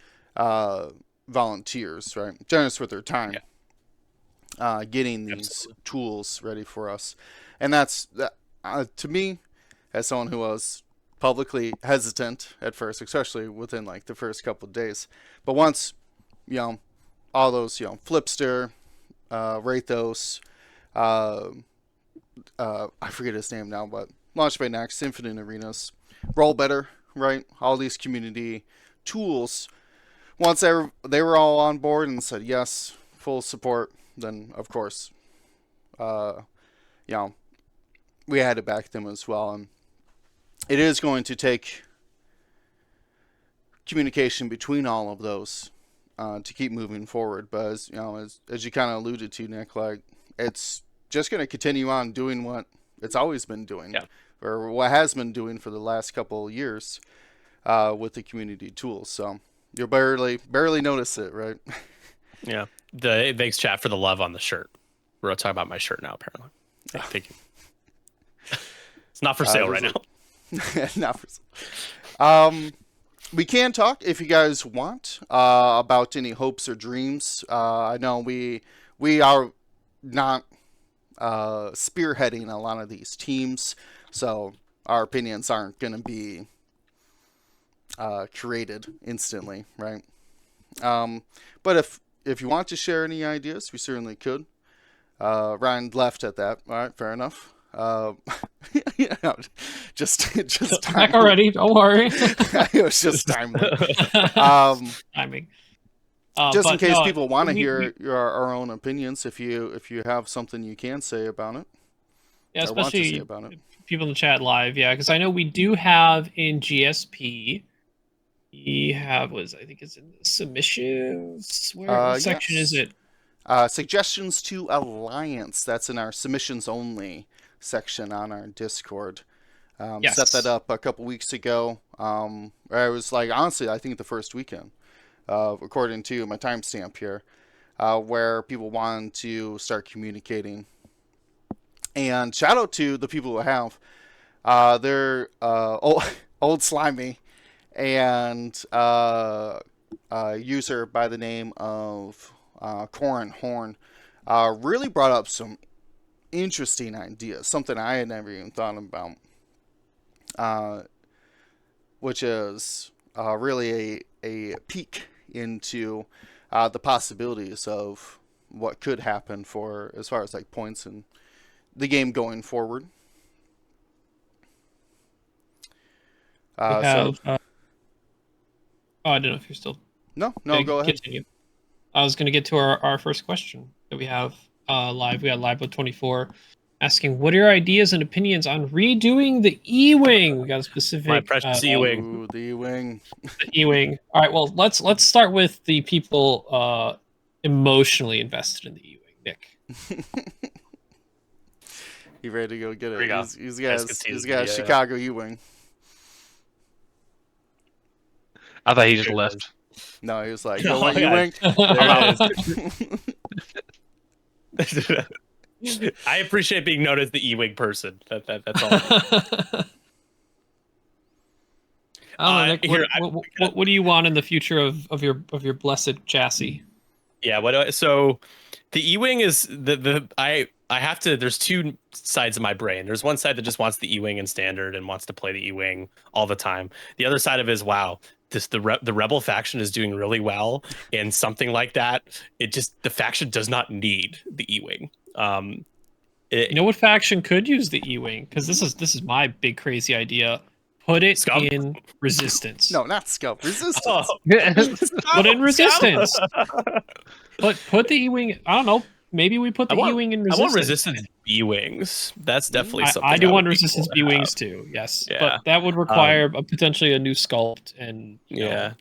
volunteers, right? Generous with their time. Yeah. Getting these tools ready for us. And that's, to me, as someone who was publicly hesitant at first, especially within like the first couple of days. But once, all those, Flipster, Rathos, I forget his name now, but Launchpad Next, Infinite Arenas, Roll Better, right? All these community tools. Once they were all on board and said yes, full support, then of course, we had to back them as well. And it is going to take communication between all of those to keep moving forward. But as you kind of alluded to, Nick, like it's just going to continue on doing what it's always been doing, or what has been doing for the last couple of years with the community tools. So you'll barely notice it, right? Yeah. Thanks, chat, for the love on the shirt. We're talking about my shirt now, apparently. Thank you. It's not for sale right now. Not for sale. We can talk if you guys want about any hopes or dreams. I know we are not spearheading a lot of these teams, so our opinions aren't going to be created instantly, right? But if you want to share any ideas, we certainly could. Ryan left at that. All right, fair enough. Just time. Back already. Don't worry. It was just timely. Timing. Just in case people want to hear our own opinions, if you have something you can say about it. Yeah, especially people in the chat live. Yeah, because I know we do have in GSP. We have I think it's in the submissions. What section is it? Suggestions to Alliance. That's in our submissions only section on our Discord. Yes. Set that up a couple weeks ago. It was like, honestly, I think the first weekend, according to my timestamp here, where people wanted to start communicating. And shout out to the people who have. They're old Slimy and a user by the name of Corin Horn really brought up some interesting ideas, something I had never even thought about, which is really a peek into the possibilities of what could happen for as far as like points in the game going forward. I don't know if you're still. No, go ahead. Continue. I was going to get to our first question that we have live. We got live with 24 asking, what are your ideas and opinions on redoing the E-Wing? We got a specific... My precious E-Wing. The E-Wing. The E-Wing. All right, well, let's start with the people emotionally invested in the E-Wing. Nick. You ready to go get it? Go. He's got a Chicago E-Wing. I thought he just left. No, he was like, "You want E-Wing?" I appreciate being known as the E-Wing person. That's all. Nick, what do you want in the future of your blessed chassis? Yeah, so the E-Wing is I have to. There's two sides of my brain. There's one side that just wants the E-Wing in standard and wants to play the E-Wing all the time. The other side of it is, wow, the Rebel faction is doing really well, and something like that, the faction does not need the E-Wing. You know what faction could use the E-wing? Because this is my big crazy idea. Put it Scum? in resistance. No, not Scout. Resistance. Oh. Put in resistance. Put the E-wing. I don't know. Maybe we put the E-wing in resistance. I want resistance B-wings. That's definitely something. I do want resistance B-wings too. Yes, Yeah. but that would require potentially a new sculpt. And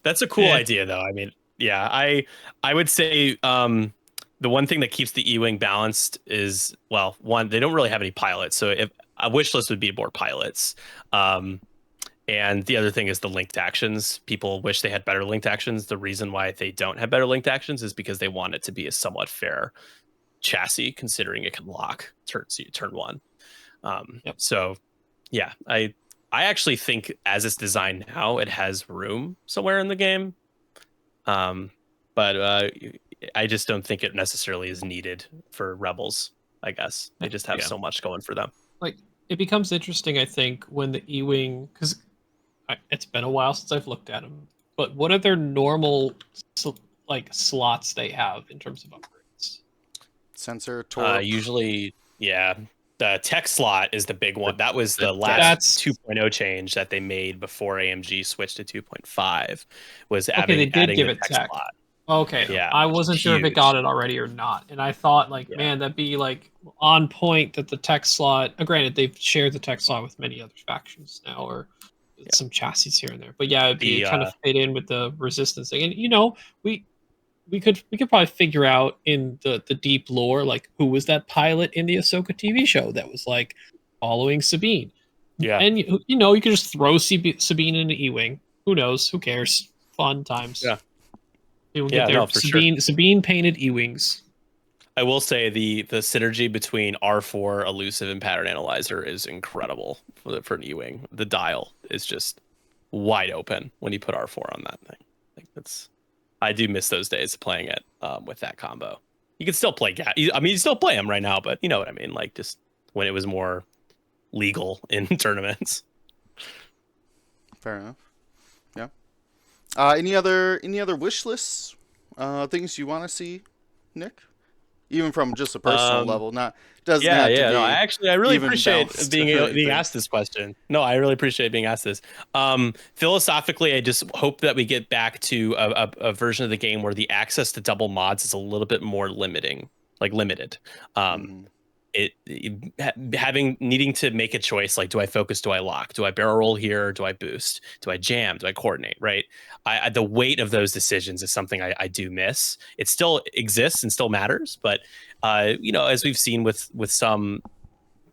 that's a cool idea, though. I mean, yeah, I would say the one thing that keeps the E-wing balanced is, well, one, they don't really have any pilots, so if a wish list would be more pilots. And the other thing is the linked actions. People wish they had better linked actions. The reason why they don't have better linked actions is because they want it to be a somewhat fair chassis, considering it can lock turn one. So yeah, I actually think as it's designed now, it has room somewhere in the game. But I just don't think it necessarily is needed for Rebels. I guess they just have so much going for them. Like, it becomes interesting, I think, when the E-wing, because it's been a while since I've looked at them, but what are their normal slots they have in terms of upgrades? Sensor, torque. Usually, yeah. The tech slot is the big one. That was the last 2.0 change that they made before AMG switched to 2.5. Was adding the tech slot. Okay, yeah, I wasn't sure if it got it already or not, and I thought, man, that'd be on point that the tech slot. Granted, they've shared the tech slot with many other factions now, or some chassis here and there. But yeah, it'd be kind of fit in with the resistance thing, and we could probably figure out in the deep lore, who was that pilot in the Ahsoka TV show that was following Sabine. Yeah, and you could just throw Sabine in an E-wing. Who knows? Who cares? Fun times. Yeah. We'll get there. Sabine painted E-wings. I will say the synergy between R4, elusive, and pattern analyzer is incredible for an E-wing. The dial is just wide open when you put R4 on that thing. I do miss those days of playing it with that combo. You can still play you still play them right now, but you know what I mean. Just when it was more legal in tournaments. Fair enough. Yeah. Any other wish lists? Things you want to see, Nick? Even from just a personal level, doesn't have to be. No, I really appreciate being asked this question. No, I really appreciate being asked this. Philosophically, I just hope that we get back to a version of the game where the access to double mods is a little bit more limited. Needing to make a choice, do I focus, do I lock, do I barrel roll here, do I boost, do I jam, do I coordinate, right? The weight of those decisions is something I do miss. It still exists and still matters, but as we've seen with some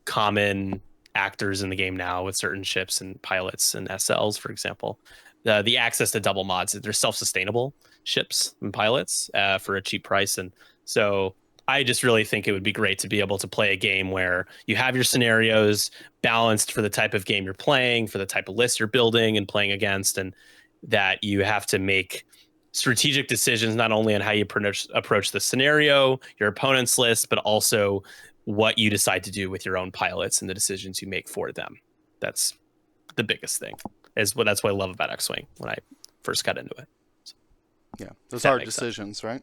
common actors in the game now, with certain ships and pilots and SLs, for example, the access to double mods, they're self-sustainable ships and pilots for a cheap price, and so I just really think it would be great to be able to play a game where you have your scenarios balanced for the type of game you're playing, for the type of list you're building and playing against, and that you have to make strategic decisions not only on how you approach the scenario, your opponent's list, but also what you decide to do with your own pilots and the decisions you make for them. That's the biggest thing. That's what I love about X-Wing when I first got into it. So, yeah, those hard decisions, right?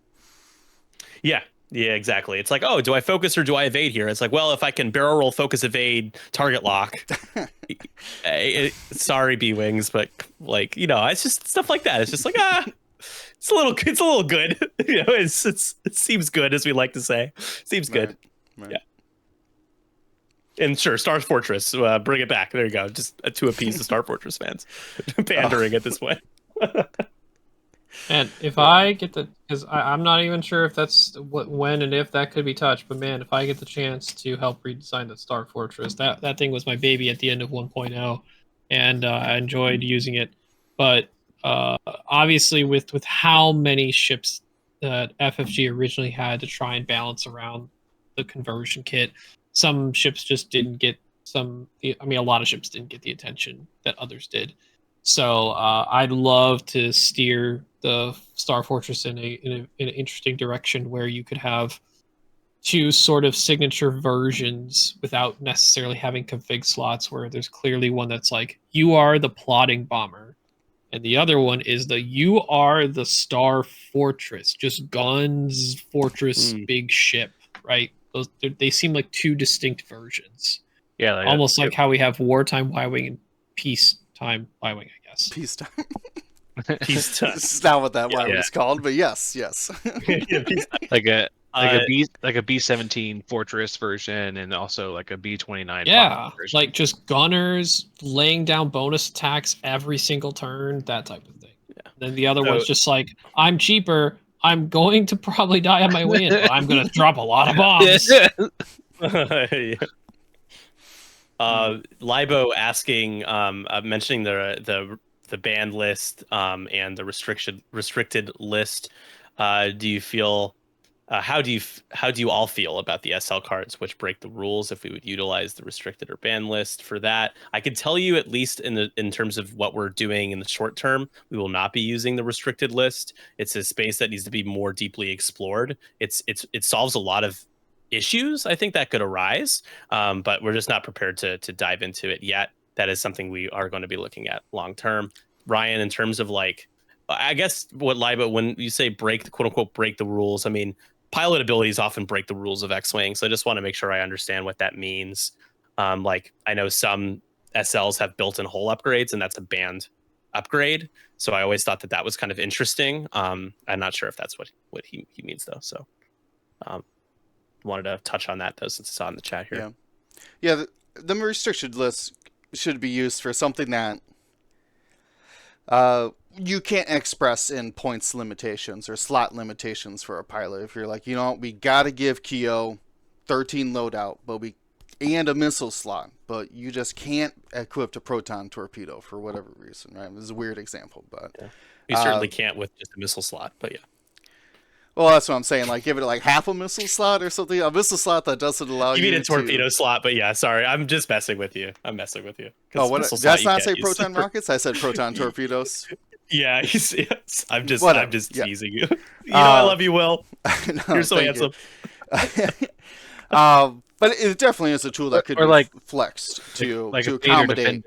Yeah, exactly. It's do I focus or do I evade here? It's well, if I can barrel roll, focus, evade, target lock. Sorry, B-Wings, but it's just stuff like that. It's just it's a little good. It seems good, as we like to say. Seems good. Right. Yeah. And sure, Star Fortress, bring it back. There you go. Just to appease the Star Fortress fans, pandering at this point. And if I get because I'm not even sure if that's when and if that could be touched, but man, if I get the chance to help redesign the Star Fortress, that thing was my baby at the end of 1.0, and I enjoyed using it. But obviously, with how many ships that FFG originally had to try and balance around the conversion kit, some ships just didn't get a lot of ships didn't get the attention that others did. So I'd love to steer the Star Fortress in an interesting direction where you could have two sort of signature versions without necessarily having config slots, where there's clearly one that's you are the plotting bomber, and the other one is you are the Star Fortress, just guns, fortress, big ship, right? they seem like two distinct versions. Yeah, almost like how we have wartime Y-wing and peacetime Y-wing, I guess. Peacetime. Peacetime. It's not what that Y-wing Yeah. is called, but yes. like a Uh, B-17 Fortress version, and also like a B-29 Yeah, version. like just gunners laying down bonus attacks every single turn, that type of thing. Yeah. Then the other So- one's just like, I'm cheaper. I'm going to probably die on my way in, but I'm going to drop a lot of bombs. Yeah. Libo asking, mentioning the banned list and the restricted list. Do you feel? How do you all feel about the SL cards which break the rules? If we would utilize the restricted or banned list for that, I can tell you at least in terms of what we're doing in the short term, we will not be using the restricted list. It's a space that needs to be more deeply explored. It solves a lot of issues I think that could arise, but we're just not prepared to dive into it yet. That is something we are going to be looking at long term. Ryan, in terms of like, I guess what Libo, when you say break the quote unquote break the rules, I mean pilot abilities often break the rules of X-Wing. So I just want to make sure I understand what that means. Like I know some SLs have built-in hull upgrades, and that's a banned upgrade. So I always thought that was kind of interesting. I'm not sure if that's what he means though. So wanted to touch on that though, since it's on the chat here. Yeah. The restricted list should be used for something that you can't express in points limitations or slot limitations for a pilot. If you're like, we got to give Kyo 13 loadout, and a missile slot, but you just can't equip a proton torpedo for whatever reason, right? This is a weird example, but you certainly can't with just a missile slot, but yeah. Well, that's what I'm saying. Like, give it like half a missile slot or something. A missile slot that doesn't allow you. You mean a torpedo slot? But yeah, sorry, I'm just messing with you. Oh, what? Did I not say proton rockets? I said proton torpedoes. Yeah, yes. I'm just teasing you. I love you, Will. No, You're so handsome. But it definitely is a tool that could be like flexed to accommodate.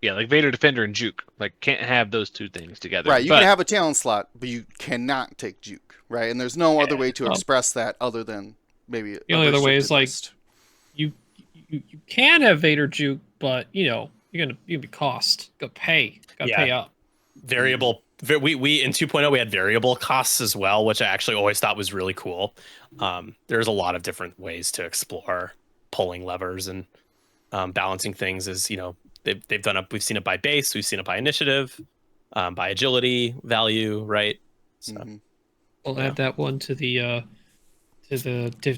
Yeah, like Vader Defender and Juke. Like, can't have those two things together. Right, you can have a talent slot, but you cannot take Juke, right? And there's no other way to express that other than maybe the only other way is like you can have Vader Juke, but you're gonna be cost. Gotta pay up. Variable. We in 2.0 we had variable costs as well, which I actually always thought was really cool. There's a lot of different ways to explore pulling levers and balancing things. As they've done we've seen it by base, we've seen it by initiative, by agility value, right? So we'll add that one to the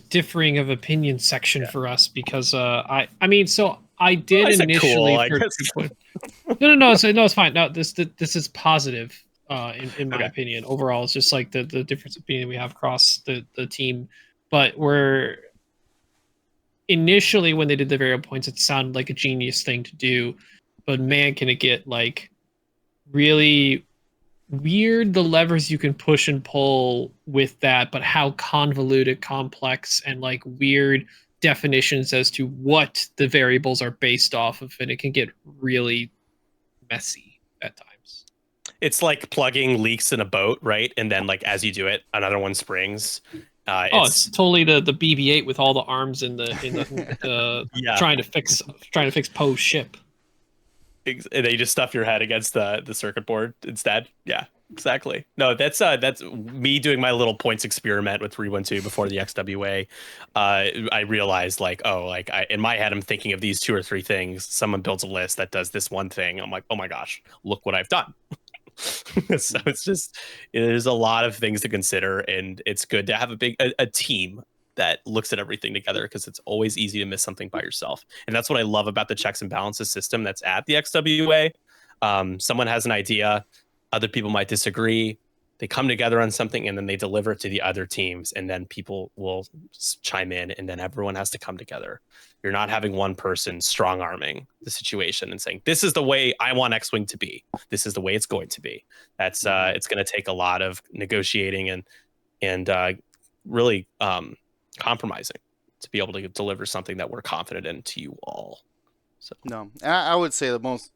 differing of opinion section for us, because I did initially no, it's fine. No, this is positive in my opinion. Overall, it's just like the difference of opinion we have across the team. But we're initially, when they did the variable points, it sounded like a genius thing to do, but man, can it get like really weird, the levers you can push and pull with that, but how convoluted, complex, and like weird definitions as to what the variables are based off of, and it can get really messy at times. It's like plugging leaks in a boat, right? And then like as you do it, another one springs. It's totally the BB-8 with all the arms in the trying to fix Poe's ship. And then you just stuff your head against the circuit board instead. Yeah, exactly. No, that's me doing my little points experiment with 312 before the XWA. I realized in my head I'm thinking of these 2 or 3 things. Someone builds a list that does this one thing. I'm like, oh my gosh, look what I've done. So it's just, there's a lot of things to consider, and it's good to have a team that looks at everything together, because it's always easy to miss something by yourself. And that's what I love about the checks and balances system that's at the XWA. Someone has an idea, other people might disagree, they come together on something, and then they deliver it to the other teams, and then people will chime in, and then everyone has to come together. You're not having one person strong arming the situation and saying, this is the way I want X-Wing to be, this is the way it's going to be. That's it's going to take a lot of negotiating and really compromising to be able to deliver something that we're confident in to you all. So no, I would say the most,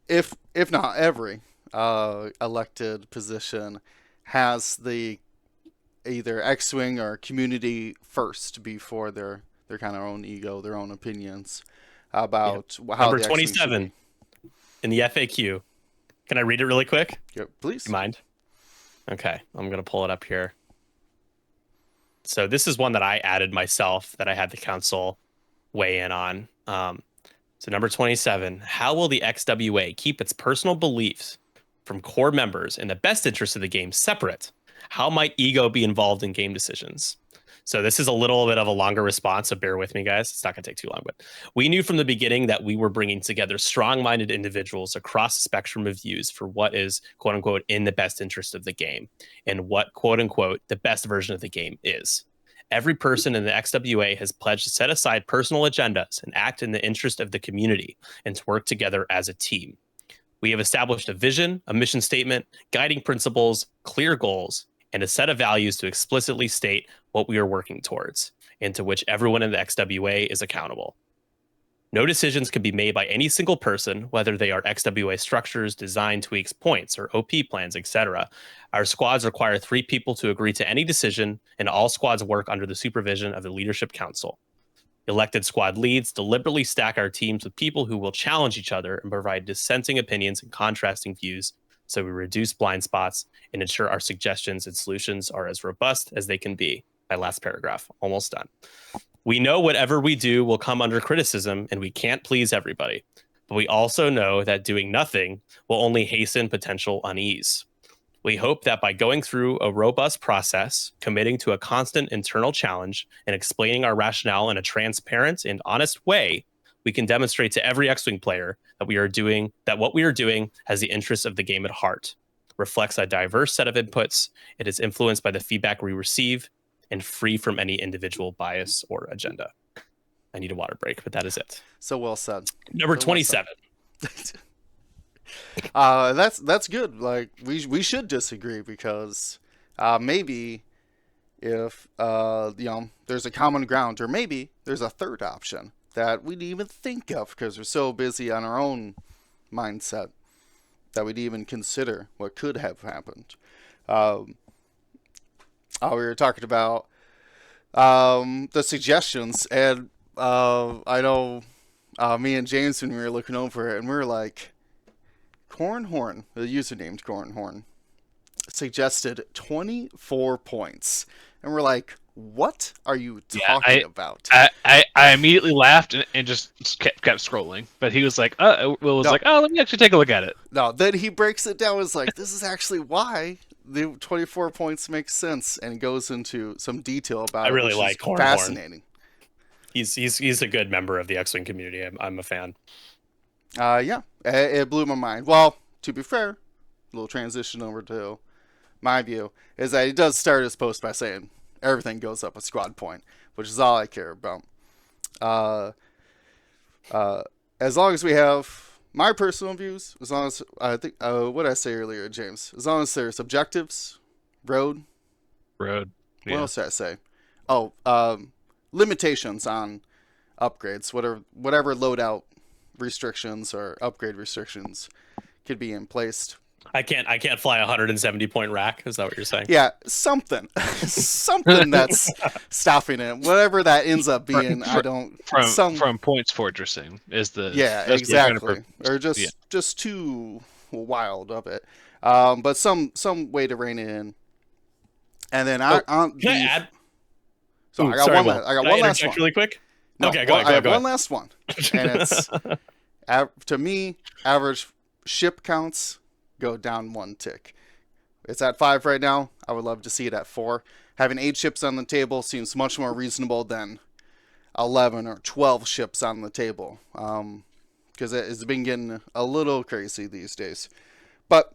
if not every elected position has a either X-Wing or community first before their kind of own ego, their own opinions about how Number the X-Wing 27 should be. in the FAQ. Can I read it really quick? Yep, please. Do you mind? Okay, I'm going to pull it up here. So this is one that I added myself that I had the council weigh in on. So number 27, how will the XWA keep its personal beliefs from core members in the best interest of the game separate? How might ego be involved in game decisions? So this is a little bit of a longer response, so bear with me, guys. It's not going to take too long, but we knew from the beginning that we were bringing together strong-minded individuals across the spectrum of views for what is, quote unquote, in the best interest of the game and what, quote unquote, the best version of the game is. Every person in the XWA has pledged to set aside personal agendas and act in the interest of the community and to work together as a team. We have established a vision, a mission statement, guiding principles, clear goals, and a set of values to explicitly state what we are working towards, and to which everyone in the XWA is accountable. No decisions can be made by any single person, whether they are XWA structures, design tweaks, points, or OP plans, etc. Our squads require 3 people to agree to any decision, and all squads work under the supervision of the Leadership Council. Elected squad leads deliberately stack our teams with people who will challenge each other and provide dissenting opinions and contrasting views, so we reduce blind spots and ensure our suggestions and solutions are as robust as they can be. My last paragraph, almost done. We know whatever we do will come under criticism, and we can't please everybody. But we also know that doing nothing will only hasten potential unease. We hope that by going through a robust process, committing to a constant internal challenge, and explaining our rationale in a transparent and honest way, we can demonstrate to every X-Wing player that what we are doing has the interests of the game at heart, reflects a diverse set of inputs, it is influenced by the feedback we receive, and free from any individual bias or agenda. I need a water break, but that is it. So well said. Number 27. That's good. Like we should disagree because maybe if there's a common ground, or maybe there's a third option that we didn't even think of because we're so busy on our own mindset that we'd even consider what could have happened. We were talking about the suggestions, and I know me and James, when we were looking over it, and we were like, Cornhorn, the user named Cornhorn, suggested 24 points. And we're like, what are you talking about? I immediately laughed and just kept scrolling. But he was like, like, let me actually take a look at it. No, then he breaks it down. It's like, this is actually why the 24 points makes sense, and goes into some detail about it. I really like Cornhorn. Fascinating. He's a good member of the X-Wing community. I'm a fan. Yeah, it blew my mind. Well, to be fair, a little transition over to my view is that he does start his post by saying everything goes up a squad point, which is all I care about. As long as we have my personal views, as long as I think what did I say earlier, James? As long as there's objectives, road. Yeah. What else did I say? Oh, limitations on upgrades, whatever loadout restrictions or upgrade restrictions could be in place. I can't fly a 170 point rack. Is that what you're saying? Yeah, something that's stopping it. Whatever that ends up being, from points fortressing is the exactly, or just too wild of it. But some way to rein it in. And then I add? So I got one last one really quick. No, okay, go ahead. I have one last one, and it's to me, average ship counts go down 1 tick. It's at 5 right now. I would love to see it at 4. Having 8 ships on the table seems much more reasonable than 11 or 12 ships on the table, because it's been getting a little crazy these days. But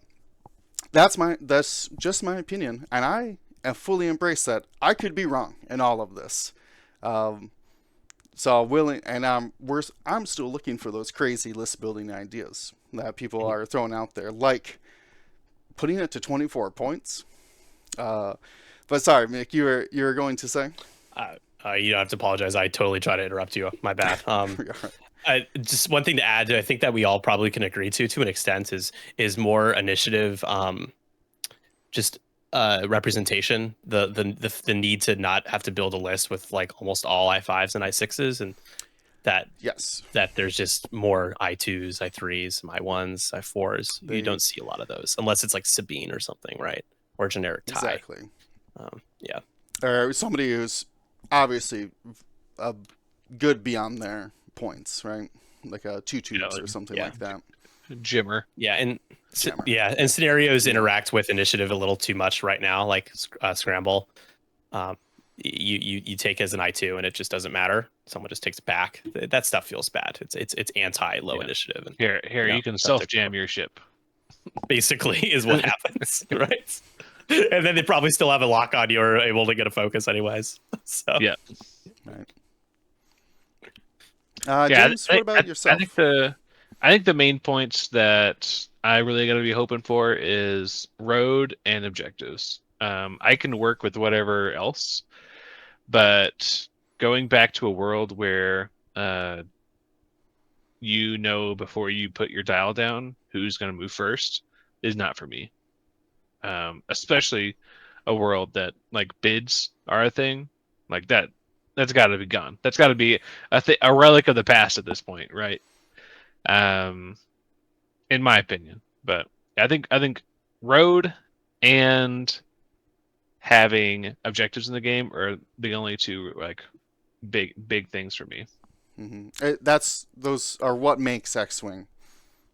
that's just my opinion, and I fully embrace that. I could be wrong in all of this. So willing, and I'm still looking for those crazy list building ideas that people are throwing out there, like putting it to 24 points. But sorry, Mick, you were going to say? You don't have to apologize. I totally tried to interrupt you. My bad. Just one thing to add, I think that we all probably can agree to an extent is more initiative. Just representation, the need to not have to build a list with like almost all I5s and I6s, and that there's just more I2s, I3s, I1s, I4s. You don't see a lot of those unless it's like Sabine or something, right? Or generic tie. Exactly. Yeah. Or somebody who's obviously good beyond their points, right? Like a 2 tubes or something like that. Jimmer. Yeah, and scenarios interact with initiative a little too much right now, like Scramble. You take as an I2 and it just doesn't matter. Someone just takes it back. That stuff feels bad. It's anti low initiative. And, here you can self jam your ship. Basically, is what happens, right? And then they probably still have a lock on you or able to get a focus anyways. So yeah, right. James, what about yourself? I think the main points that I really got to be hoping for is road and objectives. I can work with whatever else, but going back to a world where you know before you put your dial down who's going to move first is not for me. Especially a world that like bids are a thing like that. That's got to be gone. That's got to be a relic of the past at this point, right? In my opinion, but I think road and having objectives in the game are the only two like big things for me. Those are what makes X-Wing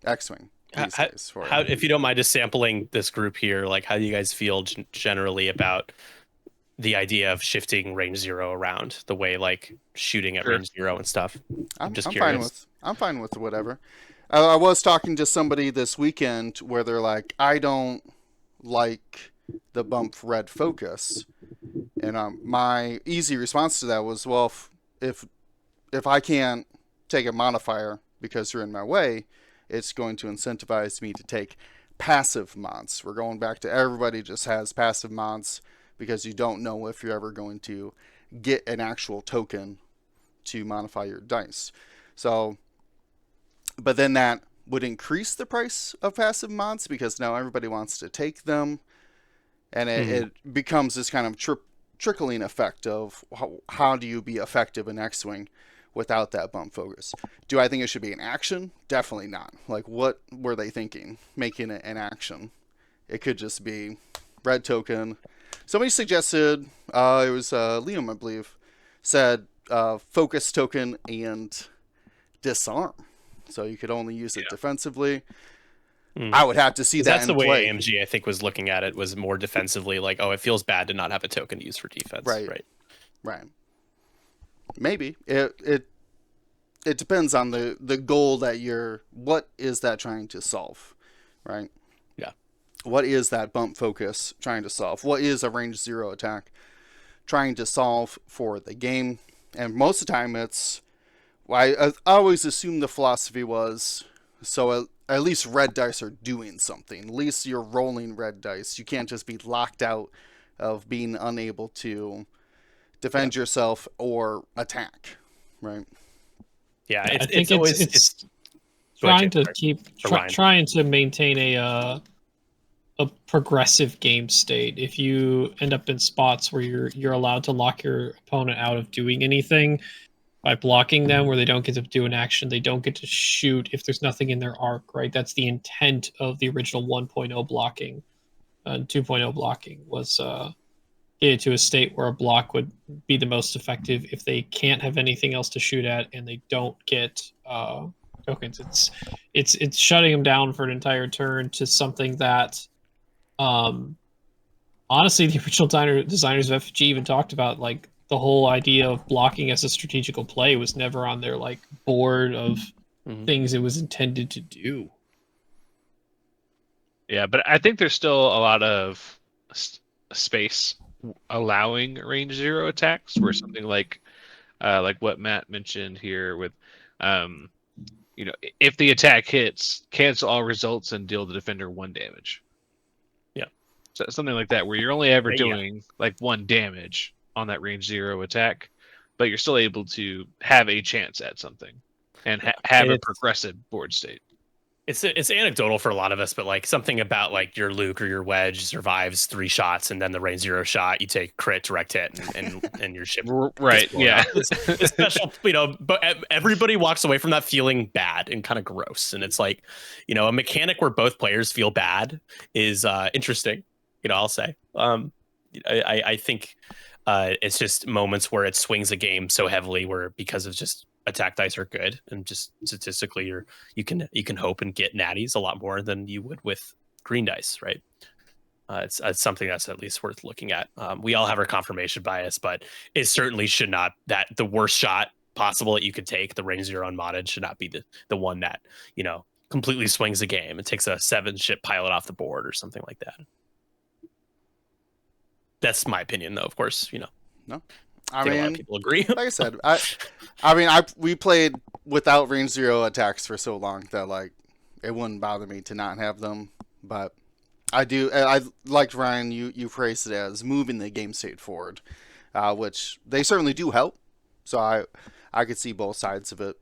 these days for how, if you don't mind just sampling this group here, like how do you guys feel generally about the idea of shifting range 0 around the way like shooting at range 0 and stuff? I'm fine with whatever. I was talking to somebody this weekend where they're like, I don't like the bump red focus, and my easy response to that was, well, if I can't take a modifier because you're in my way, it's going to incentivize me to take passive mods. We're going back to everybody just has passive mods because you don't know if you're ever going to get an actual token to modify your dice. So, but then that would increase the price of passive mods because now everybody wants to take them, and it becomes this kind of trickling effect of how do you be effective in X-Wing without that bump focus. Do I think it should be an action? Definitely not. Like, what were they thinking making it an action? It could just be red token. Somebody suggested, it was Liam, I believe, said focus token and disarm. So you could only use it defensively. I would have to see that. That's the way AMG, I think, was looking at it, was more defensively, like, oh, it feels bad to not have a token to use for defense. Right. Maybe it depends on the goal that what is that trying to solve, right? Yeah. What is that bump focus trying to solve? What is a range 0 attack trying to solve for the game? And most of the time I always assumed the philosophy was, so at least red dice are doing something. At least you're rolling red dice. You can't just be locked out of being unable to defend yourself or attack, right? Yeah, I think it's trying to maintain a progressive game state. If you end up in spots where you're allowed to lock your opponent out of doing anything by blocking them, where they don't get to do an action, they don't get to shoot if there's nothing in their arc, right? That's the intent of the original 1.0 blocking. 2.0 blocking was get it to a state where a block would be the most effective if they can't have anything else to shoot at and they don't get tokens. It's shutting them down for an entire turn to something that honestly the original designers of FG even talked about, like the whole idea of blocking as a strategical play was never on their like board of things it was intended to do. Yeah, but I think there's still a lot of space allowing range 0 attacks, where something like what Matt mentioned here with, if the attack hits, cancel all results and deal the defender 1 damage. Yeah, so something like that, where you're only ever doing like 1 damage on that range 0 attack, but you're still able to have a chance at something and have a progressive board state. It's anecdotal for a lot of us, but like something about like your Luke or your Wedge survives 3 shots, and then the range 0 shot, you take crit, direct hit, and your ship Right, gets blown yeah. up. It's special, but everybody walks away from that feeling bad and kind of gross. And it's like, a mechanic where both players feel bad is interesting. I'll say. I think it's just moments where it swings a game so heavily where because of just attack dice are good and just statistically you can hope and get natties a lot more than you would with green dice, right? It's something that's at least worth looking at. We all have our confirmation bias, but it certainly should not, that the worst shot possible that you could take, the range 0 unmodded, should not be the one that completely swings the game and takes a 7 ship pilot off the board or something like that. That's my opinion, though. Of course, No, I think a lot of people agree. Like I said, we played without range 0 attacks for so long that like it wouldn't bother me to not have them. But I liked Ryan. You phrased it as moving the game state forward, which they certainly do help. So I could see both sides of it.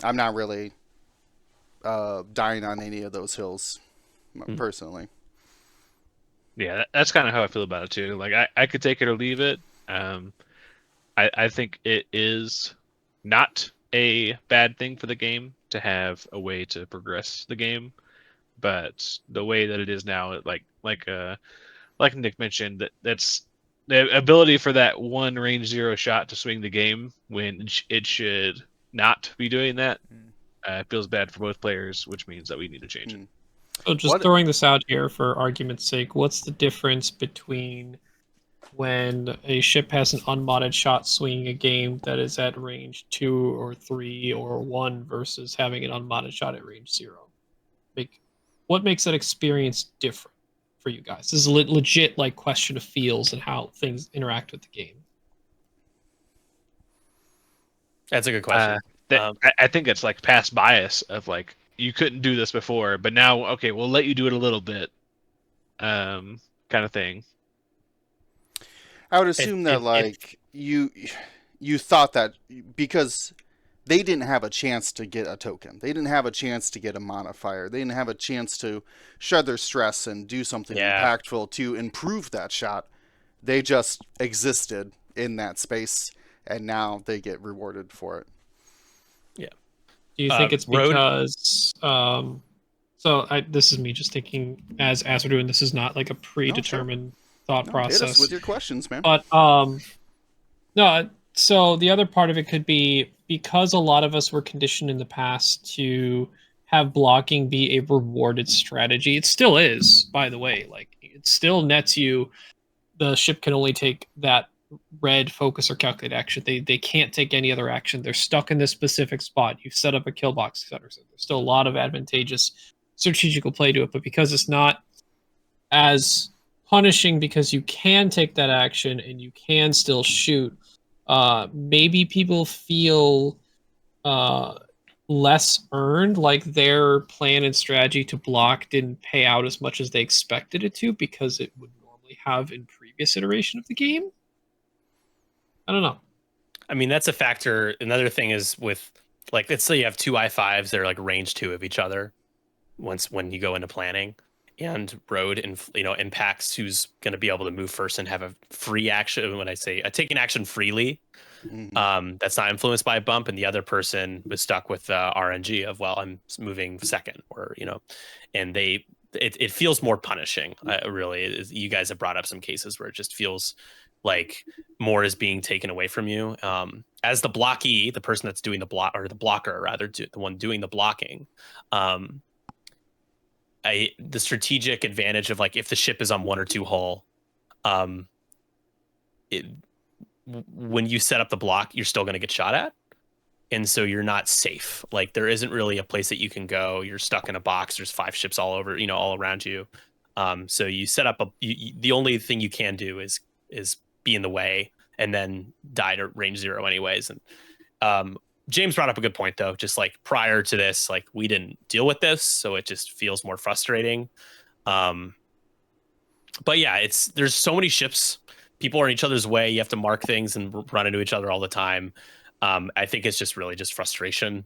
I'm not really dying on any of those hills personally. Yeah, that's kind of how I feel about it too. Like I could take it or leave it. I think it is not a bad thing for the game to have a way to progress the game, but the way that it is now, like Nick mentioned, that's the ability for that one range 0 shot to swing the game when it should not be doing that. Feels bad for both players, which means that we need to change it. So just throwing this out here for argument's sake, what's the difference between when a ship has an unmodded shot swinging a game that is at range 2 or 3 or 1 versus having an unmodded shot at range 0? What makes that experience different for you guys? This is a legit like question of feels and how things interact with the game. That's a good question. I think it's like past bias of like, you couldn't do this before, but now, okay, we'll let you do it a little bit, kind of thing. I would assume that you thought that because they didn't have a chance to get a token, they didn't have a chance to get a modifier, they didn't have a chance to shed their stress and do something impactful to improve that shot. They just existed in that space, and now they get rewarded for it. Yeah. Do you think it's because this is me just thinking as we're doing this is not like a predetermined thought process. Hit us with your questions, man. But no, so the other part of it could be because a lot of us were conditioned in the past to have blocking be a rewarded strategy. It still is, by the way. Like it still nets you. The ship can only take that red focus or calculate action. They can't take any other action. They're stuck in this specific spot. You've set up a kill box, etc. So there's still a lot of advantageous strategical play to it, but because it's not as punishing because you can take that action and you can still shoot, maybe people feel less earned, like their plan and strategy to block didn't pay out as much as they expected it to because it would normally have in previous iteration of the game. I don't know. I mean, that's a factor. Another thing is with, like, let's say you have 2 I5s that are like range 2 of each other when you go into planning, and road and impacts who's going to be able to move first and have a free action. When I say taking action freely, that's not influenced by a bump, and the other person was stuck with RNG of, well, I'm moving second, or and it feels more punishing. Really, you guys have brought up some cases where it just feels like more is being taken away from you. As the blockee, the person that's doing the block, or the blocker rather, the one doing the blocking, the strategic advantage of, like, if the ship is on 1 or 2 hull, when you set up the block, you're still going to get shot at, and so you're not safe. Like, there isn't really a place that you can go. You're stuck in a box. There's 5 ships all over, all around you. So you set up the only thing you can do is be in the way and then die to range 0 anyways. And James brought up a good point, though. Just like prior to this, like, we didn't deal with this, so it just feels more frustrating. But yeah, there's so many ships. People are in each other's way. You have to mark things and run into each other all the time. I think it's just really just frustration.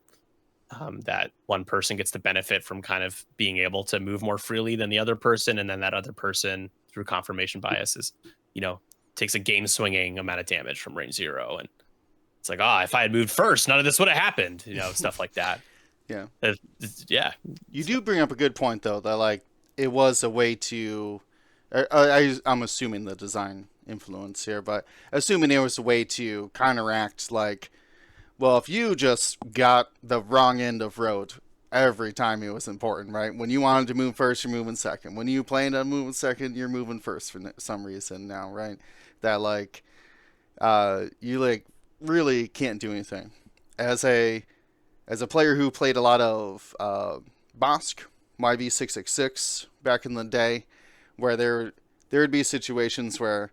that one person gets to benefit from kind of being able to move more freely than the other person, and then that other person, through confirmation bias, is, takes a game swinging amount of damage from range 0, and it's like, if I had moved first, none of this would have happened, stuff like that. Yeah. Yeah. You do bring up a good point, though, that like it was a way to. I'm assuming the design influence here, but assuming it was a way to counteract, like, well, if you just got the wrong end of road every time it was important, right? When you wanted to move first, you're moving second. When you planned on moving second, you're moving first for some reason now, right? That like, you like really can't do anything. As a player who played a lot of Bosk, YV666 back in the day, where there would be situations where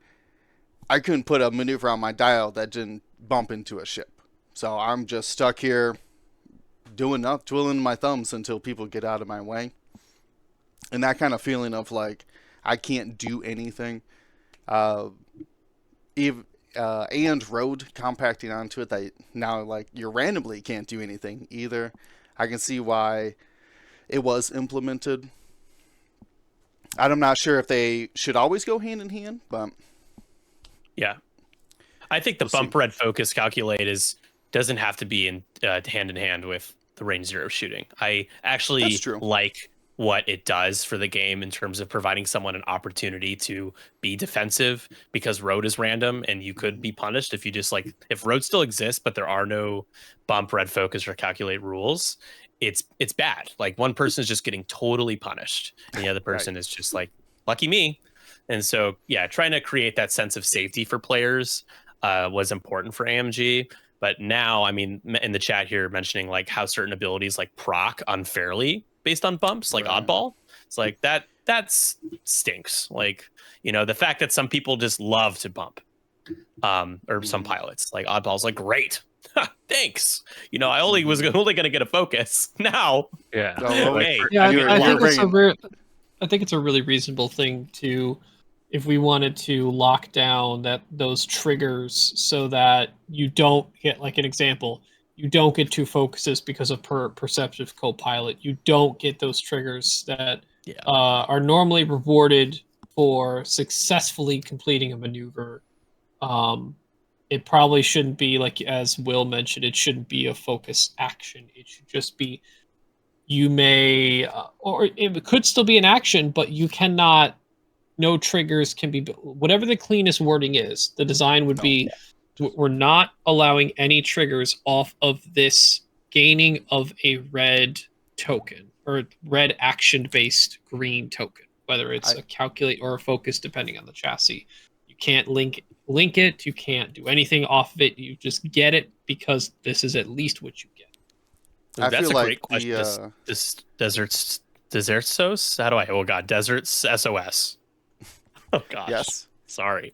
I couldn't put a maneuver on my dial that didn't bump into a ship. So I'm just stuck here twiddling my thumbs until people get out of my way. And that kind of feeling of like I can't do anything. And road compacting onto it, that now like you randomly can't do anything either. I can see why it was implemented. I'm not sure if they should always go hand in hand, but yeah, I think the bump red focus calculate doesn't have to be in hand in hand with the range 0 shooting. I actually like what it does for the game in terms of providing someone an opportunity to be defensive, because road is random and you could be punished if you just like, if road still exists but there are no bump red focus or calculate rules, it's bad. Like one person is just getting totally punished and the other person is just like, lucky me. And so yeah, trying to create that sense of safety for players was important for AMG. But now, I mean, in the chat here mentioning like how certain abilities like proc unfairly based on bumps, like oddball. It's like that stinks. Like, the fact that some people just love to bump, or some pilots, like oddball's like, great, thanks. I was only going to get a focus now. Yeah. I think it's a really reasonable thing to, if we wanted to lock down those triggers so that you don't get, like an example, you don't get 2 focuses because of perceptive co-pilot. You don't get those triggers that are normally rewarded for successfully completing a maneuver. It probably shouldn't be, like as Will mentioned, it shouldn't be a focus action. It should just be, you may, or it could still be an action, but you cannot. No triggers can be, whatever the cleanest wording is, the design would be, we're not allowing any triggers off of this gaining of a red token or red action based green token, whether it's a calculate or a focus, depending on the chassis. You can't link it. You can't do anything off of it. You just get it because this is at least what you get. That's a great question. This Deserts SOS? How do I? Oh God, Deserts SOS. Oh gosh. Yes. Sorry.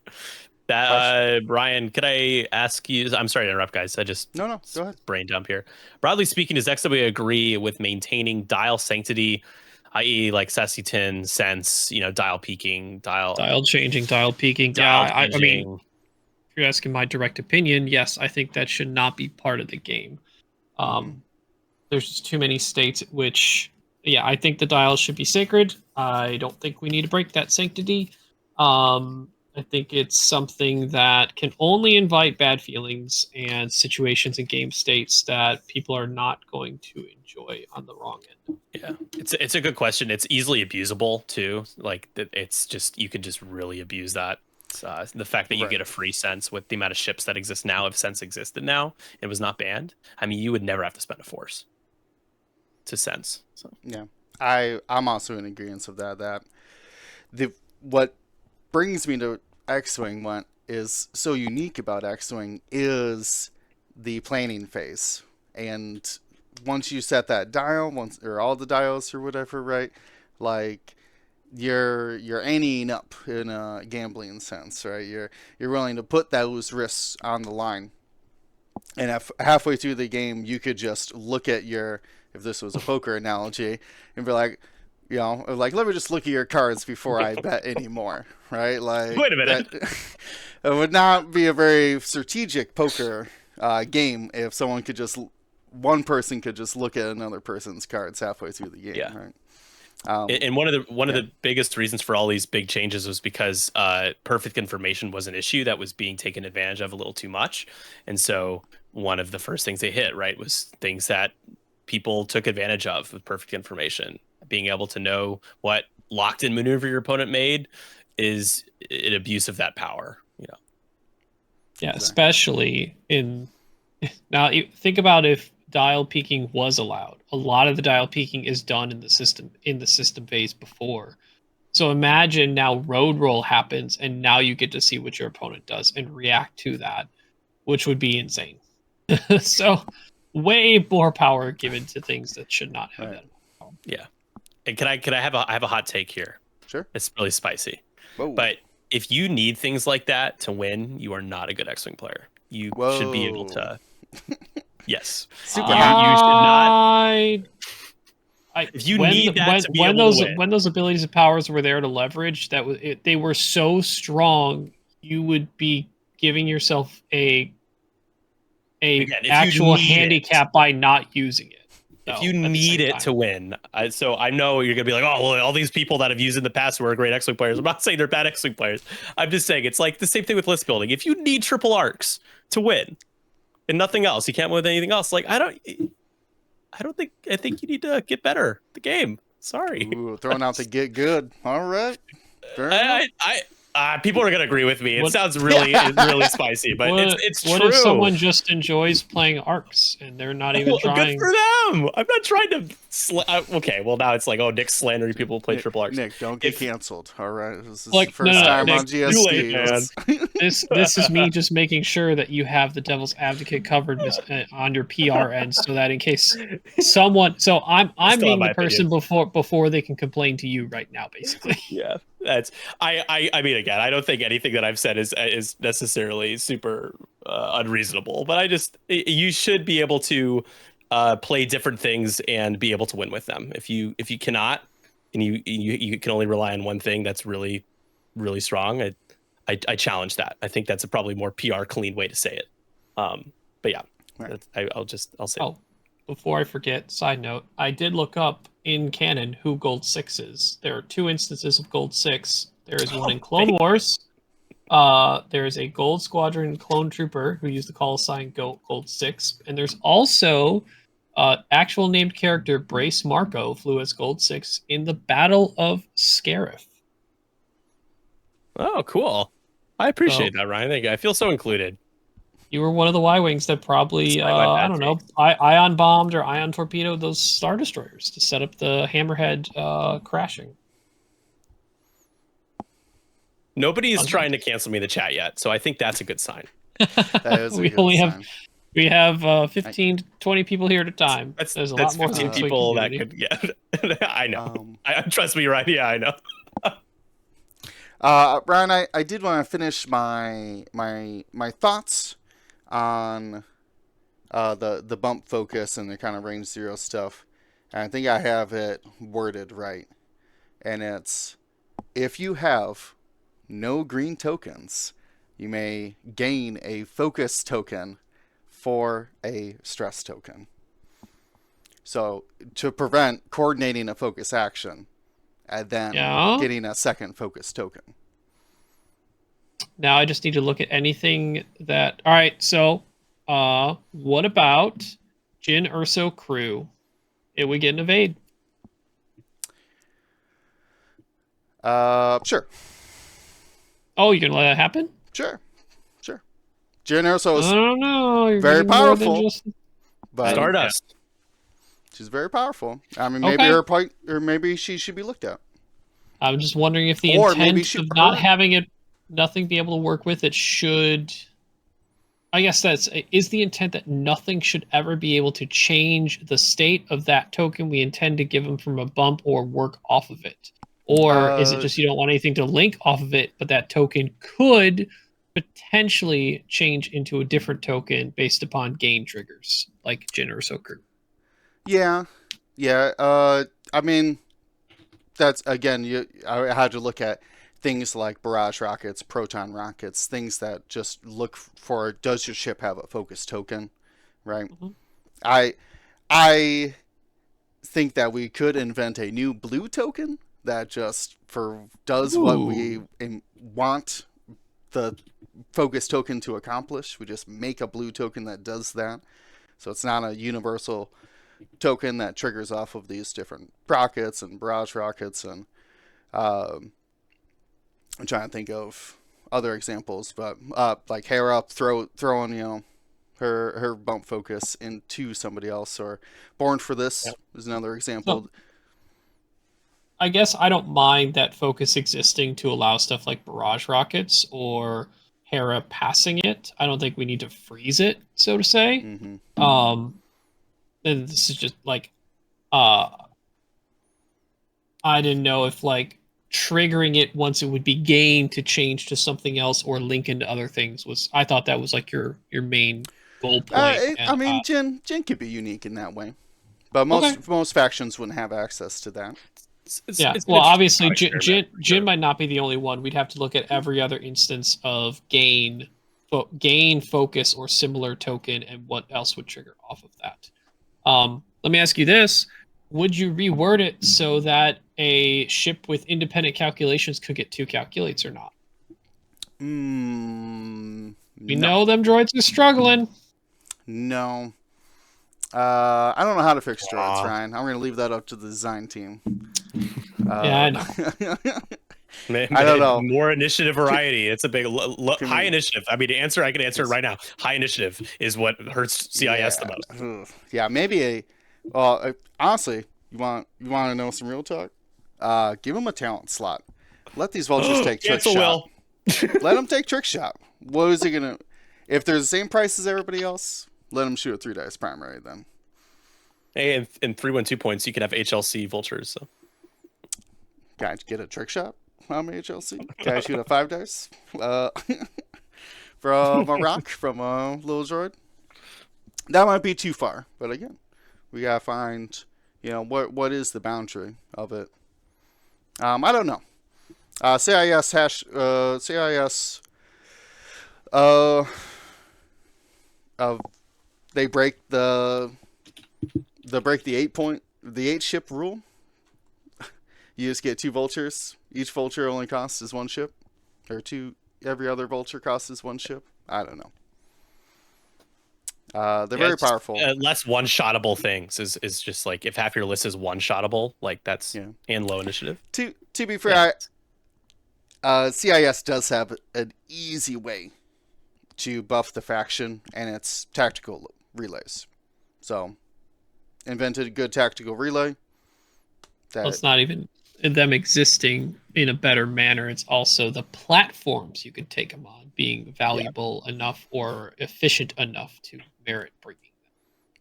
Brian, could I ask you? I'm sorry to interrupt, guys. No, go ahead. Brain dump here. Broadly speaking, does XWA agree with maintaining dial sanctity, i.e., like Sessiton, sense, dial peaking, dial changing, dial peaking? I mean, if you're asking my direct opinion, yes, I think that should not be part of the game. There's just too many states at which, I think the dial should be sacred. I don't think we need to break that sanctity. I think it's something that can only invite bad feelings and situations and game states that people are not going to enjoy on the wrong end. Yeah, it's a good question. It's easily abusable too. Like it's just, you could just really abuse that. The fact that you get a free sense with the amount of ships that exist now, if sense existed now, it was not banned. I mean, you would never have to spend a force to sense. So yeah, I'm also in agreement of that. What brings me to X-Wing, what is so unique about X-Wing is the planning phase. And once you set that dial, or all the dials or whatever, right? Like you're anteing up in a gambling sense, right? You're willing to put those risks on the line. And if halfway through the game you could just look at if this was a poker analogy, and be like, let me just look at your cards before I bet anymore, right? Like, wait a minute. It would not be a very strategic poker game if someone could just one person could just look at another person's cards halfway through the game, Yeah. right? And one of the biggest reasons for all these big changes was because perfect information was an issue that was being taken advantage of a little too much. And so one of the first things they hit, right, was things that people took advantage of with perfect information. Being able to know what locked in maneuver your opponent made is an abuse of that power, you know. Yeah, especially in now think about if dial peaking was allowed. A lot of the dial peaking is done in the system phase before. So imagine now road roll happens and now you get to see what your opponent does and react to that, which would be insane. So way more power given to things that should not have that. Yeah. And I have a hot take here. Sure. It's really spicy. Whoa. But if you need things like that to win, you are not a good X-Wing player. You should be able to. Yes. Super you should not. If you need that to be able to win. When those abilities and powers were there to leverage, they were so strong, you would be giving yourself a actual handicap by not using it. If you need it to win, so I know you're gonna be like, oh, well, all these people that have used it in the past were great X-Wing players. I'm not saying they're bad X-Wing players. I'm just saying it's like the same thing with list building. If you need triple arcs to win and nothing else, you can't win with anything else. Like I think you need to get better at the game. Sorry. Ooh, throwing out the get good. All right. People are gonna agree with me. It sounds really spicy, but it's true. What if someone just enjoys playing arcs and they're not even trying? Good for them. I'm not trying to. Okay, well now it's like, oh, Nick's slandering people who play triple arcs. Nick, don't get canceled. All right, this is like, the first time Nick, on GSD. This is me just making sure that you have the devil's advocate covered on your PR end, so that in case someone, so I'm being the person before they can complain to you right now, basically. Yeah. I mean, again, I don't think anything that I've said is necessarily super unreasonable, but you should be able to play different things and be able to win with them. If you cannot, and you can only rely on one thing that's really, really strong, I challenge that. I think that's a probably more PR clean way to say it. But yeah, right. I'll say. Oh, before I forget, side note, I did look up in canon who Gold 6 is. There are 2 instances of Gold 6. There is one in Clone Wars. There is a Gold Squadron clone trooper who used the call sign Gold 6. And there's also actual named character Brace Marco flew as Gold 6 in the Battle of Scarif. Oh, cool. I appreciate that, Ryan. I feel so included. You were one of the Y-Wings that probably, I don't know, ion bombed or ion torpedoed those Star Destroyers to set up the Hammerhead crashing. Nobody is trying to cancel me in the chat yet, so I think that's a good sign. That is a good sign. We have 15 to 20 people here at a time. There's a lot more 15 people that could get. I know. Trust me, right? Yeah, I know. Brian, I did want to finish my thoughts on the bump focus and the kind of range 0 stuff. And I think I have it worded right. And it's, if you have no green tokens, you may gain a focus token for a stress token. So to prevent coordinating a focus action and then getting a second focus token. Now I just need to look at anything that... All right, so what about Jyn Erso crew? It would get an evade. Sure. Oh, you're going to let that happen? Sure. Jyn Erso is I don't know. You're very powerful. But Stardust. She's very powerful. I mean, maybe her point, or maybe she should be looked at. I'm just wondering if the intent of not having it, nothing be able to work with it should... I guess is the intent that nothing should ever be able to change the state of that token we intend to give them from a bump or work off of it? Or is it just you don't want anything to link off of it, but that token could potentially change into a different token based upon gain triggers, like Jyn Erso crew? Yeah. I mean, that's, again, I had to look at things like barrage rockets, proton rockets, things that just look for, does your ship have a focus token, right? I think that we could invent a new blue token that just does what we want the focus token to accomplish. We just make a blue token that does that. So it's not a universal token that triggers off of these different rockets and barrage rockets. And I'm trying to think of other examples, but like Hera throwing her bump focus into somebody else, or Born for This is another example. So, I guess I don't mind that focus existing to allow stuff like barrage rockets or Hera passing it. I don't think we need to freeze it, so to say. Mm-hmm. And this is just like, I didn't know if like triggering it once it would be gained to change to something else or link into other things was. I thought that was like your main goal point. I mean, Jin could be unique in that way, but most factions wouldn't have access to that. It's well, obviously, Jin might not be the only one. We'd have to look at every other instance of gain, focus, or similar token, and what else would trigger off of that. Let me ask you this: would you reword it so that a ship with independent calculations could get 2 calculates or not? We know them droids are struggling. No. I don't know how to fix droids, Ryan. I'm going to leave that up to the design team. Yeah, I know. I don't know. More initiative variety. It's a big high initiative. I mean, I can answer it right now. High initiative is what hurts CIS the most. Yeah, maybe honestly, you want to know some real talk? Give them a talent slot. Let these vultures take trick shot. Let them take trick shot. What is it gonna? If they're the same price as everybody else, let them shoot a 3-dice primary then. Hey, in 3-1-2 points, you can have HLC vultures. So. Can I get a trick shot on my HLC? Can I shoot a 5-dice from a rock, from a little droid? That might be too far, but again, we gotta find, what is the boundary of it. I don't know. CIS they break the 8 ship rule. You just get 2 vultures. Each vulture only costs is 1 ship, or 2. Every other vulture costs is 1 ship. I don't know. They're very powerful. Less one-shottable things is just like if half your list is one-shottable, like that's and low initiative. To be fair, CIS does have an easy way to buff the faction, and it's tactical relays. So, invented a good tactical relay. Well, it's not even them existing in a better manner. It's also the platforms you can take them on being valuable enough or efficient enough to merit bringing them.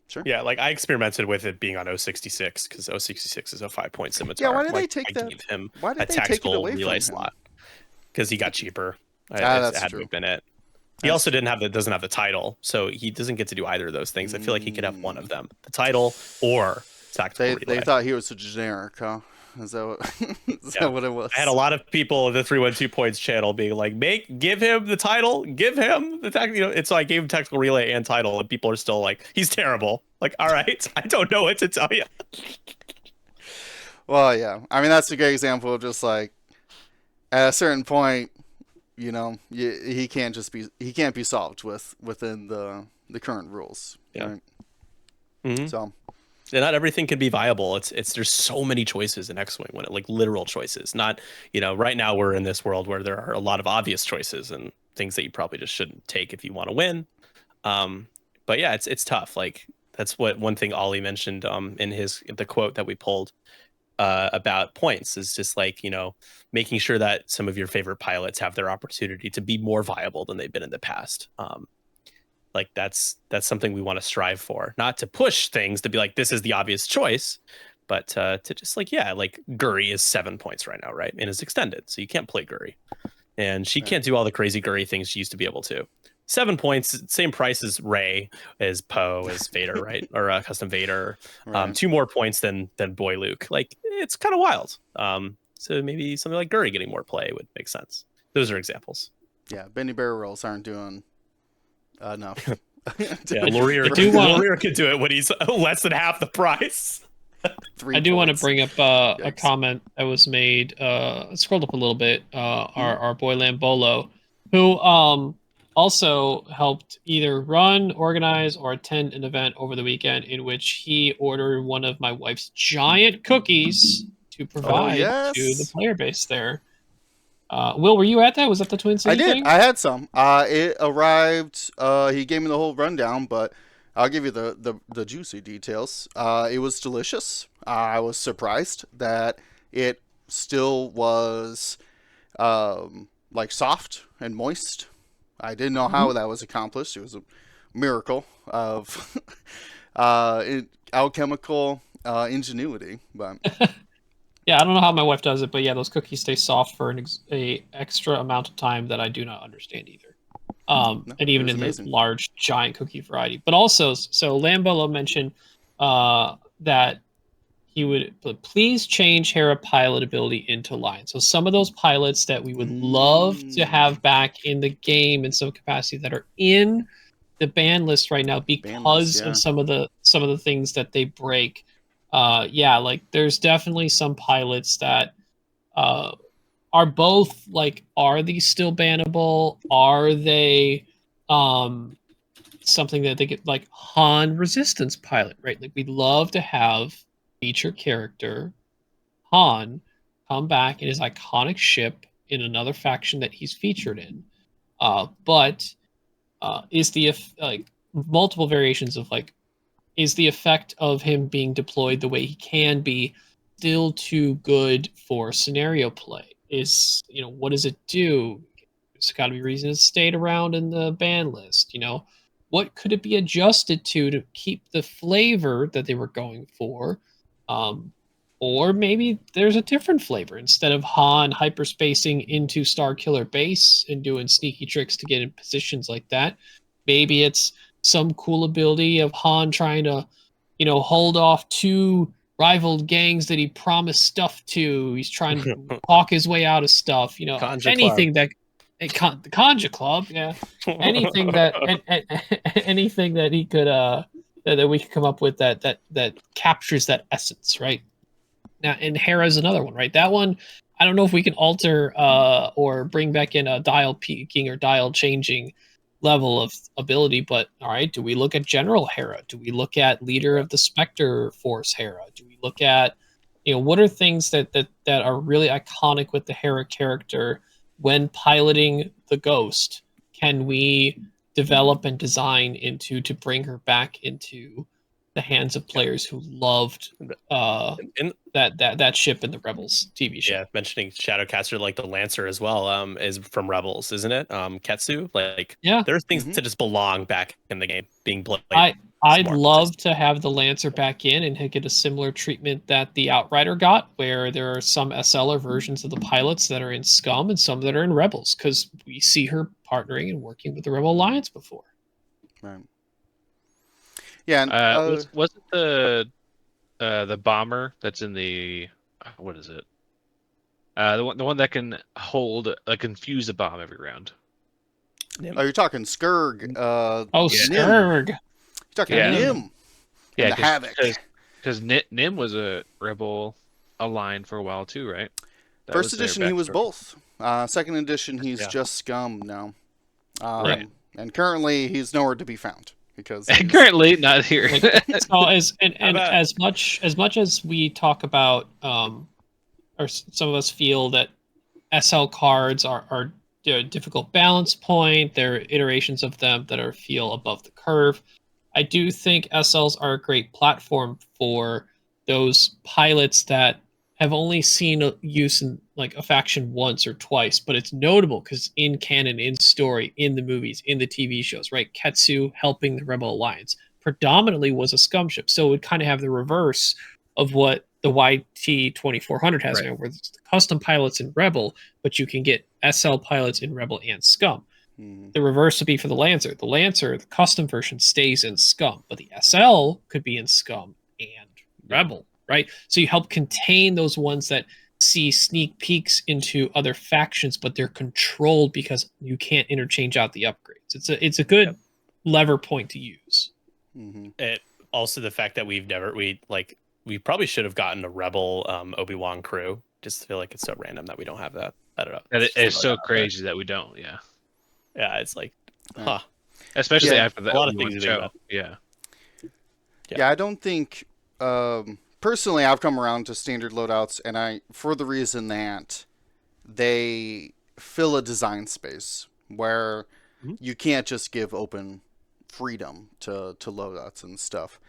Sure. Yeah, like I experimented with it being on 066 because 066 is a 5-point scimitar. Yeah, why did they take that? Gave him why did a they tactical take it away relay from slot because he got cheaper. That's had true. Been it. He also doesn't have the title, so he doesn't get to do either of those things. I feel like he could have one of them: the title or tactical relay. They thought he was a generic, huh? Is that what it was? I had a lot of people in the 3-1-2 points channel being like, give him the title, give him the tactical. And so I gave him tactical relay and title, and people are still like, he's terrible. Like, all right, I don't know what to tell you. Well, yeah. I mean, that's a great example of just like at a certain point, he can't be solved within the current rules. Yeah. Right? Mm-hmm. So. Yeah, not everything can be viable. There's so many choices in X-Wing like literal choices. Not, right now we're in this world where there are a lot of obvious choices and things that you probably just shouldn't take if you want to win. But yeah, it's tough. Like that's what one thing Ollie mentioned in the quote that we pulled about points is just like, making sure that some of your favorite pilots have their opportunity to be more viable than they've been in the past. Like that's something we want to strive for, not to push things to be like, this is the obvious choice, but to just like, like Guri is 7 points right now, right? And is extended. So you can't play Guri and she can't do all the crazy Guri things she used to be able to. 7 points, same price as Rey, as Poe, as Vader, right? Or custom Vader. Right. 2 more points than Boy Luke. Like it's kind of wild. So maybe something like Guri getting more play would make sense. Those are examples. Yeah. Bendy barrel rolls aren't doing enough Yeah, Laurier could do it when he's less than half the price. I do want to bring up a comment that was made. Scrolled up a little bit. Our boy Lambolo, who also helped either run, organize, or attend an event over the weekend in which he ordered one of my wife's giant cookies to provide to the player base there. Will, were you at that? Was that the Twin City thing? thing? I had some. It arrived. He gave me the whole rundown, but I'll give you the juicy details. It was delicious. I was surprised that it still was like soft and moist. I didn't know how that was accomplished. It was a miracle of alchemical ingenuity. But yeah, I don't know how my wife does it, but yeah, those cookies stay soft for a extra amount of time that I do not understand either. And even in the large giant cookie variety. But also, so Lambolo mentioned that he would please change Hera pilot ability into line. So some of those pilots that we would love to have back in the game in some capacity that are in the ban list right now because of some of the things that they break. Like there's definitely some pilots that are both like, are these still bannable? Are they something that they get, like Han Resistance pilot, right? Like we'd love to have feature character Han come back in his iconic ship in another faction that he's featured in. But is the like multiple variations of like, is the effect of him being deployed the way he can be still too good for scenario play? Is, what does it do? It's got to be reason it stayed around in the ban list. What could it be adjusted to keep the flavor that they were going for? Or maybe there's a different flavor. Instead of Han hyperspacing into Starkiller base and doing sneaky tricks to get in positions like that, maybe it's some cool ability of Han trying to, hold off two rival gangs that he promised stuff to. He's trying to talk his way out of stuff. Anything that the Conja Club, yeah, anything that anything that he could that we could come up with that captures that essence, right? Now, and Hera's another one, right? That one, I don't know if we can alter or bring back in a dial peaking or dial changing level of ability, but all right, do we look at General Hera? Do we look at Leader of the Spectre Force Hera? Do we look at, what are things that are really iconic with the Hera character when piloting the Ghost? Can we develop and design to bring her back into the hands of players who loved that ship in the Rebels TV show? Yeah, mentioning Shadowcaster, like the Lancer as well, is from Rebels, isn't it? Ketsu, there's things that just belong back in the game being played. I'd love to have the Lancer back in and get a similar treatment that the Outrider got, where there are some SLR versions of the pilots that are in Scum and some that are in Rebels, because we see her partnering and working with the Rebel Alliance before. Right. Yeah. And, was it the bomber that's in the what is it? The one that can confuse a bomb every round. Oh, you're talking Skurg. Skurg. You're talking Nim. Yeah, the Havoc. Because Nim was a Rebel aligned for a while too, right? First edition, he was both. Second edition, he's just Scum now. Right. And currently, he's nowhere to be found. Because currently not here. So as much as we talk about, or some of us feel that SL cards are a difficult balance point, there are iterations of them that feel above the curve. I do think SLs are a great platform for those pilots that have only seen use in like a faction once or twice, but it's notable because in canon, in story, in the movies, in the TV shows, right? Ketsu helping the Rebel Alliance predominantly was a Scum ship, so it would kind of have the reverse of what the YT 2400 has now, where it's the custom pilots in Rebel, but you can get SL pilots in Rebel and Scum. The reverse would be for the Lancer. The Lancer, the custom version, stays in Scum, but the SL could be in Scum and Rebel, right? So you help contain those ones that see sneak peeks into other factions, but they're controlled because you can't interchange out the upgrades. It's a good lever point to use. It also the fact that we probably should have gotten a Rebel Obi-Wan crew. Just feel like it's so random that we don't have that. I don't know. And it's so crazy that we don't. Yeah. Yeah, it's like, huh. Especially after the a lot of Obi-Wan things to think show. about. Yeah. I don't think personally I've come around to standard loadouts, and for the reason that they fill a design space where you can't just give open freedom to loadouts and stuff.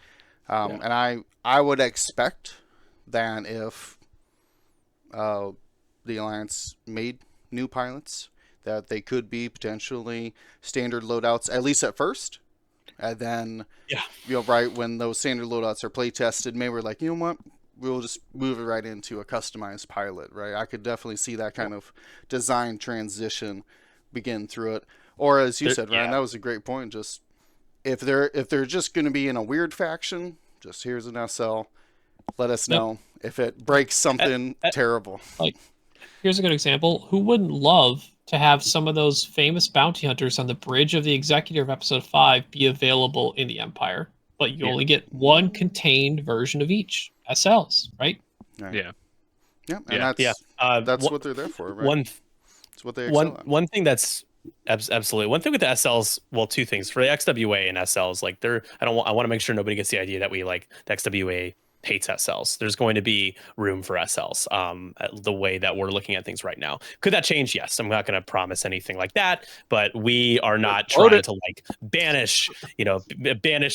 And I would expect that if the Alliance made new pilots, that they could be potentially standard loadouts, at least at first. And then, right when those standard loadouts are play tested, maybe we're like, you know what, we'll just move it right into a customized pilot, right? I could definitely see that kind of design transition begin through it. Or as you said, Ryan, that was a great point. Just if they're just going to be in a weird faction, just here's an SL. Let us know if it breaks something terrible. Like, here's a good example. Who wouldn't love to have some of those famous bounty hunters on the bridge of the Executor of Episode 5 be available in the Empire? But you only get one contained version of each SLs, right? Yeah. And that's what they're there for, right? That's what they excel at. One thing that's absolutely one thing with the SLs. Well, two things for the XWA and SLs. Like I want to make sure nobody gets the idea that we like the XWA hates SLs. There's going to be room for SLs. The way that we're looking at things right now. Could that change? Yes. I'm not going to promise anything like that, but we are not trying to like banish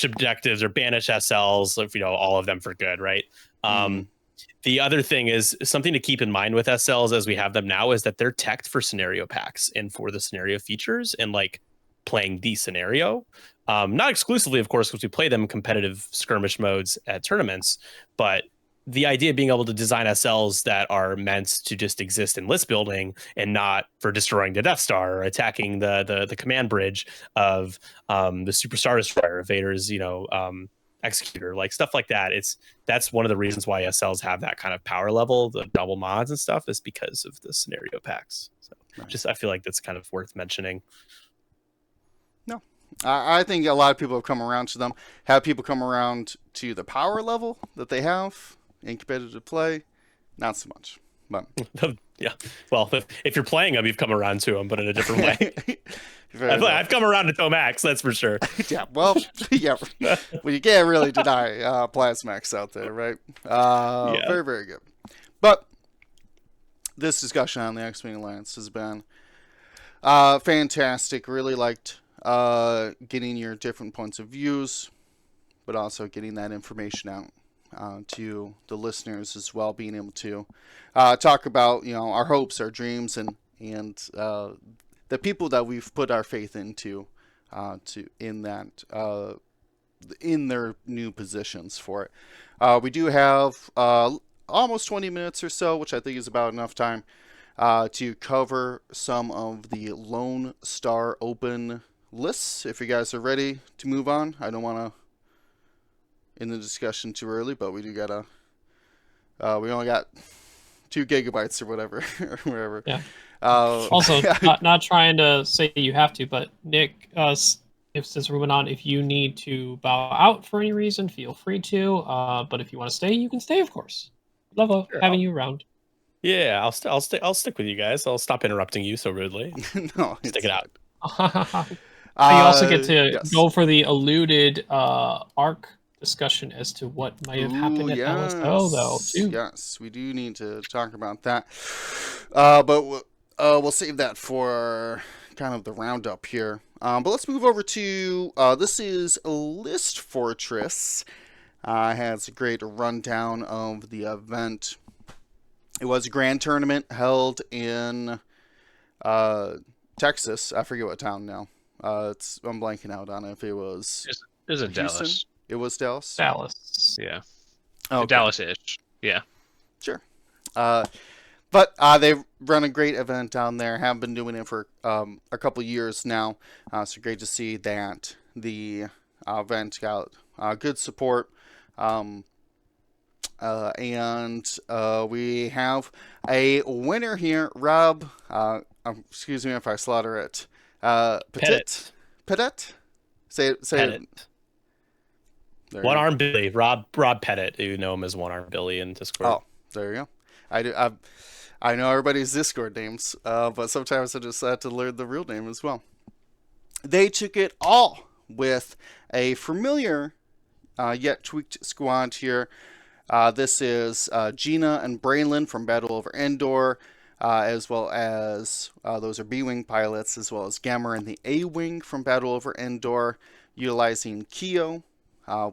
objectives or banish SLs, all of them for good. Right. The other thing is something to keep in mind with SLs as we have them now is that they're teched for scenario packs and for the scenario features and like playing the scenario. Not exclusively, of course, because we play them in competitive skirmish modes at tournaments, but the idea of being able to design SLs that are meant to just exist in list building and not for destroying the Death Star or attacking the command bridge of the Super Star Destroyer, Vader's, executor, like stuff like that. That's one of the reasons why SLs have that kind of power level, the double mods and stuff, is because of the scenario packs. So I feel like that's kind of worth mentioning. No, I think a lot of people have come around to them. Have people come around to the power level that they have in competitive play? Not so much. But yeah, well, if you're playing them, you've come around to them, but in a different way. I've come around to Tomax, that's for sure. Yeah, well, you can't really deny Plasmax out there, right? Very, very good. But this discussion on the X-Wing Alliance has been fantastic. Really liked getting your different points of views, but also getting that information out to the listeners as well, being able to talk about our hopes, our dreams, and the people that we've put our faith into in their new positions for it. We do have almost 20 minutes or so, which I think is about enough time to cover some of the Lone Star Open lists. If you guys are ready to move on, I don't want to in the discussion too early, but we do gotta we only got 2 gigabytes or whatever or wherever. Yeah. Also, not trying to say you have to, but Nick, since we're moving on, if you need to bow out for any reason, feel free to. But if you want to stay, you can stay, of course. Love having you around. Yeah, I'll stick with you guys. I'll stop interrupting you so rudely. No, stick it out. You also get to go for the alluded arc discussion as to what might have happened at LSO, though, too. Yes, we do need to talk about that. But we'll save that for kind of the roundup here. But let's move over to, this is List Fortress. Has a great rundown of the event. It was a grand tournament held in Texas. I forget what town now. I'm blanking out on it. If it was... It was in Dallas. It was Dallas? Dallas. Yeah. Okay. Dallas-ish. Yeah. Sure. But they've run a great event down there. Have been doing it for a couple years now. So great to see that the event got good support. And we have a winner here, Rob. Excuse me if I slaughter it. Petit? Is Say Pettit. One Arm Billy, Rob Pettit. You know him as One Arm Billy in Discord. Oh, there you go. I know everybody's Discord names, but sometimes I just had to learn the real name as well. They took it all with a familiar yet tweaked squad here. This is Gina and Braylon from Battle Over Endor, as well as those are B-Wing pilots, as well as Gamma and the A-Wing from Battle Over Endor, utilizing Keo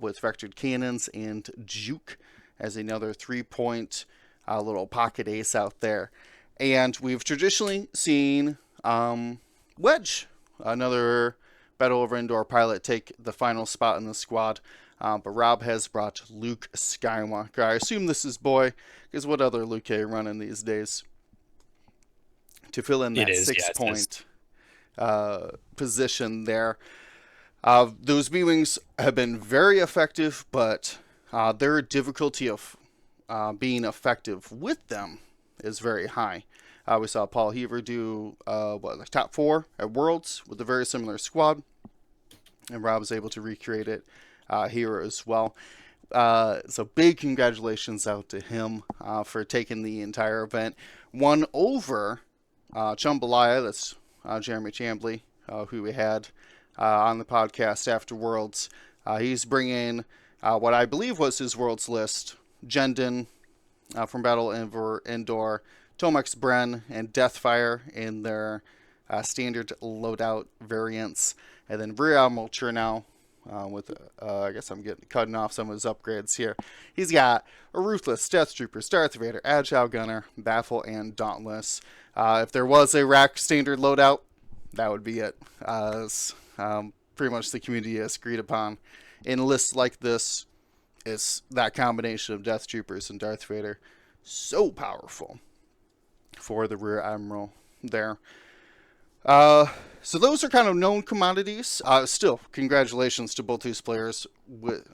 with vectored cannons and Juke as another 3-point little pocket ace out there. And we've traditionally seen Wedge, another Battle Over Endor pilot, take the final spot in the squad. But Rob has brought Luke Skywalker. I assume this is boy, because what other Luke are you running these days? To fill in that 6-point position there. Those B-Wings have been very effective, but their difficulty of being effective with them is very high. We saw Paul Heaver do the top 4 at Worlds with a very similar squad, and Rob was able to recreate it here as well. So big congratulations out to him for taking the entire event. Won over Chumbalaya, that's Jeremy Chambly, who we had on the podcast after Worlds. He's bringing what I believe was his Worlds list: Jendon from Battle Over Endor, Tomex Bren, and Deathfire in their standard loadout variants. And then Rear Admiral Chernow with, I guess I'm cutting off some of his upgrades here. He's got a Ruthless, Death Trooper, Darth Vader, Agile Gunner, Baffle, and Dauntless. If there was a rack standard loadout, that would be it. Pretty much the community has agreed upon. In lists like this, it's that combination of Death Troopers and Darth Vader. So powerful for the Rear Admiral there. So those are kind of known commodities. Still, congratulations to both these players. With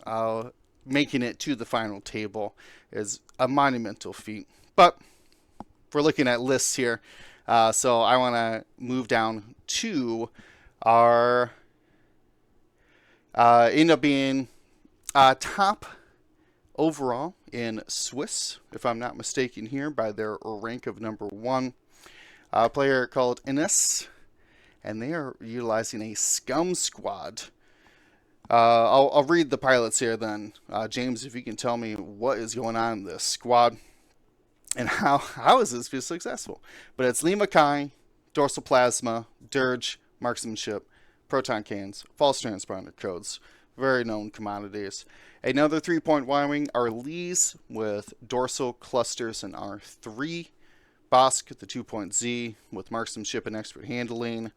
making it to the final table is a monumental feat. But we're looking at lists here. So I want to move down to our end up being top overall in Swiss, if I'm not mistaken here, by their rank of number 1. A player called Ines, and they are utilizing a Scum Squad. I'll read the pilots here then. James, if you can tell me what is going on in this squad and how is this be successful. But it's Lima Kai, Dorsal Plasma, Dirge, Marksmanship, Proton Cannons, False Transponder Codes. Very known commodities. Another 3-point Y-Wing are Lees with Dorsal Clusters and R3. Bosk, the 2-point Z with Marksmanship and Expert Handling.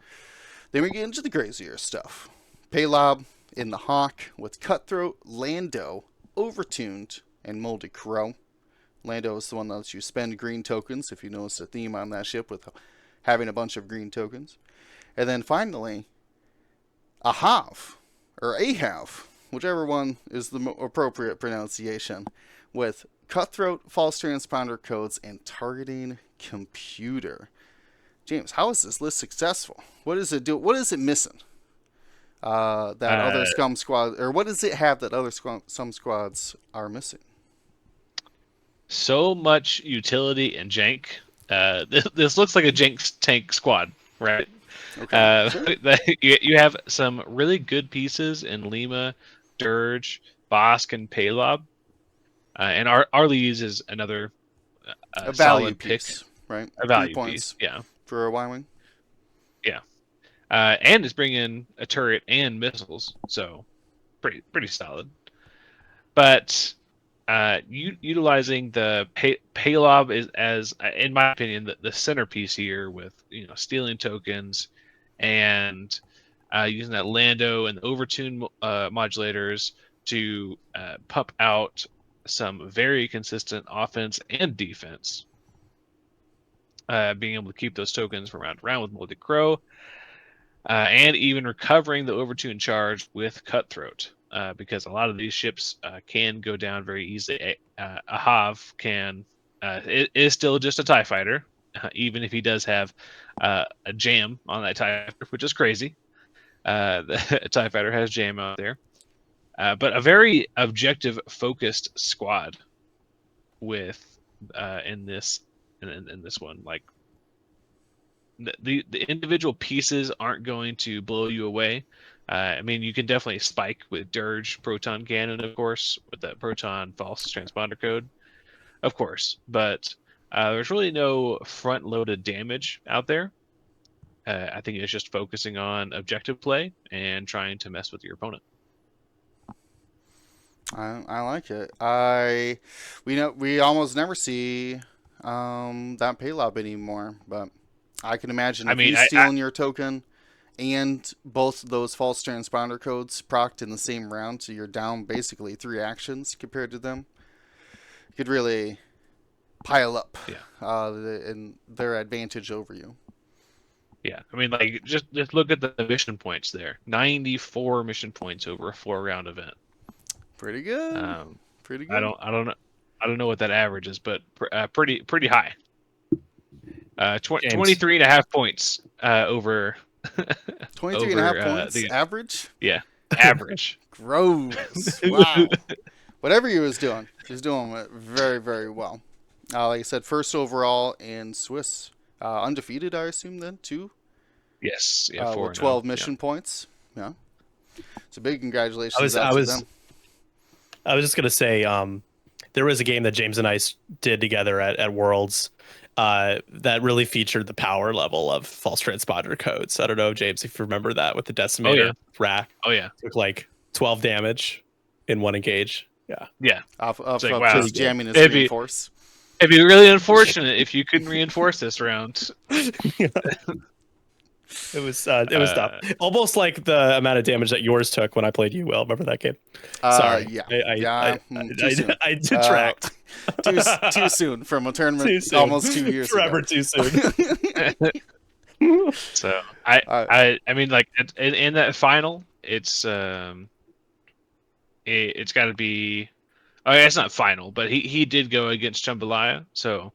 Then we get into the crazier stuff. Paylob in the Hawk with Cutthroat, Lando, Overtuned, and Molded Crow. Lando is the one that lets you spend green tokens, if you notice a theme on that ship with having a bunch of green tokens. And then finally, Ahav, or Ahav, whichever one is the appropriate pronunciation, with Cutthroat, False Transponder Codes, and Targeting Computer. James, how is this list successful? What does it do? What is it missing? That other Scum Squad, or what does it have that other some squads are missing? So much utility and jank. This looks like a jank tank squad, right? Okay, sure. You have some really good pieces in Lima, Dirge, Bosk, and Paylob. And Arlees is another a value solid piece, pick. right? A value 3 points, piece, yeah. For a Y-Wing. Yeah. And it's bringing a turret and missiles, so pretty solid. But utilizing the Paylob is, as in my opinion, the centerpiece here, with stealing tokens and using that Lando and the Overtune modulators to pump out some very consistent offense and defense. Being able to keep those tokens from round to round with Molded Crow, and even recovering the Overtune charge with Cutthroat, because a lot of these ships can go down very easily. Ahav it is still just a TIE fighter, even if he does have a jam on that TIE fighter, which is crazy. the TIE Fighter has jam out there. But a very objective focused squad with in this one. Like the individual pieces aren't going to blow you away. I mean, you can definitely spike with Dirge proton cannon, of course, with that proton false transponder code, of course. But there's really no front-loaded damage out there. I think it's just focusing on objective play and trying to mess with your opponent. I like it. We almost never see that paylob anymore, but I can imagine if you stealing your token and both of those false transponder codes procced in the same round, so you're down basically 3 actions compared to them. You could really pile up in their advantage over you. Yeah, I mean, like just look at the mission points there. 94 mission points over a 4-round event. Pretty good. Pretty good. I don't know what that average is, but pretty high. 23.5 points over 23.5 points average? Yeah, average. Gross. Wow. Whatever he was doing it very, very well. Like I said, first overall in Swiss. Undefeated, I assume, then, too? Yes. Yeah, with 12 mission points. Yeah. So big congratulations to them. I was just going to say, there was a game that James and I did together at Worlds that really featured the power level of false transponder codes. I don't know, James, if you remember that with the decimator rack. Oh, yeah. Took like 12 damage in 1 engage. Yeah. Yeah. Off just jamming his reinforce. It'd be really unfortunate if you couldn't reinforce this round. It was tough. Almost like the amount of damage that yours took when I played you. Will, remember that game? Sorry, I detract. Too soon from a tournament. Almost 2 years. Forever ago. Too soon. So I mean, like in that final, it's got to be. Oh, yeah, it's not final, but he did go against Jambalaya, so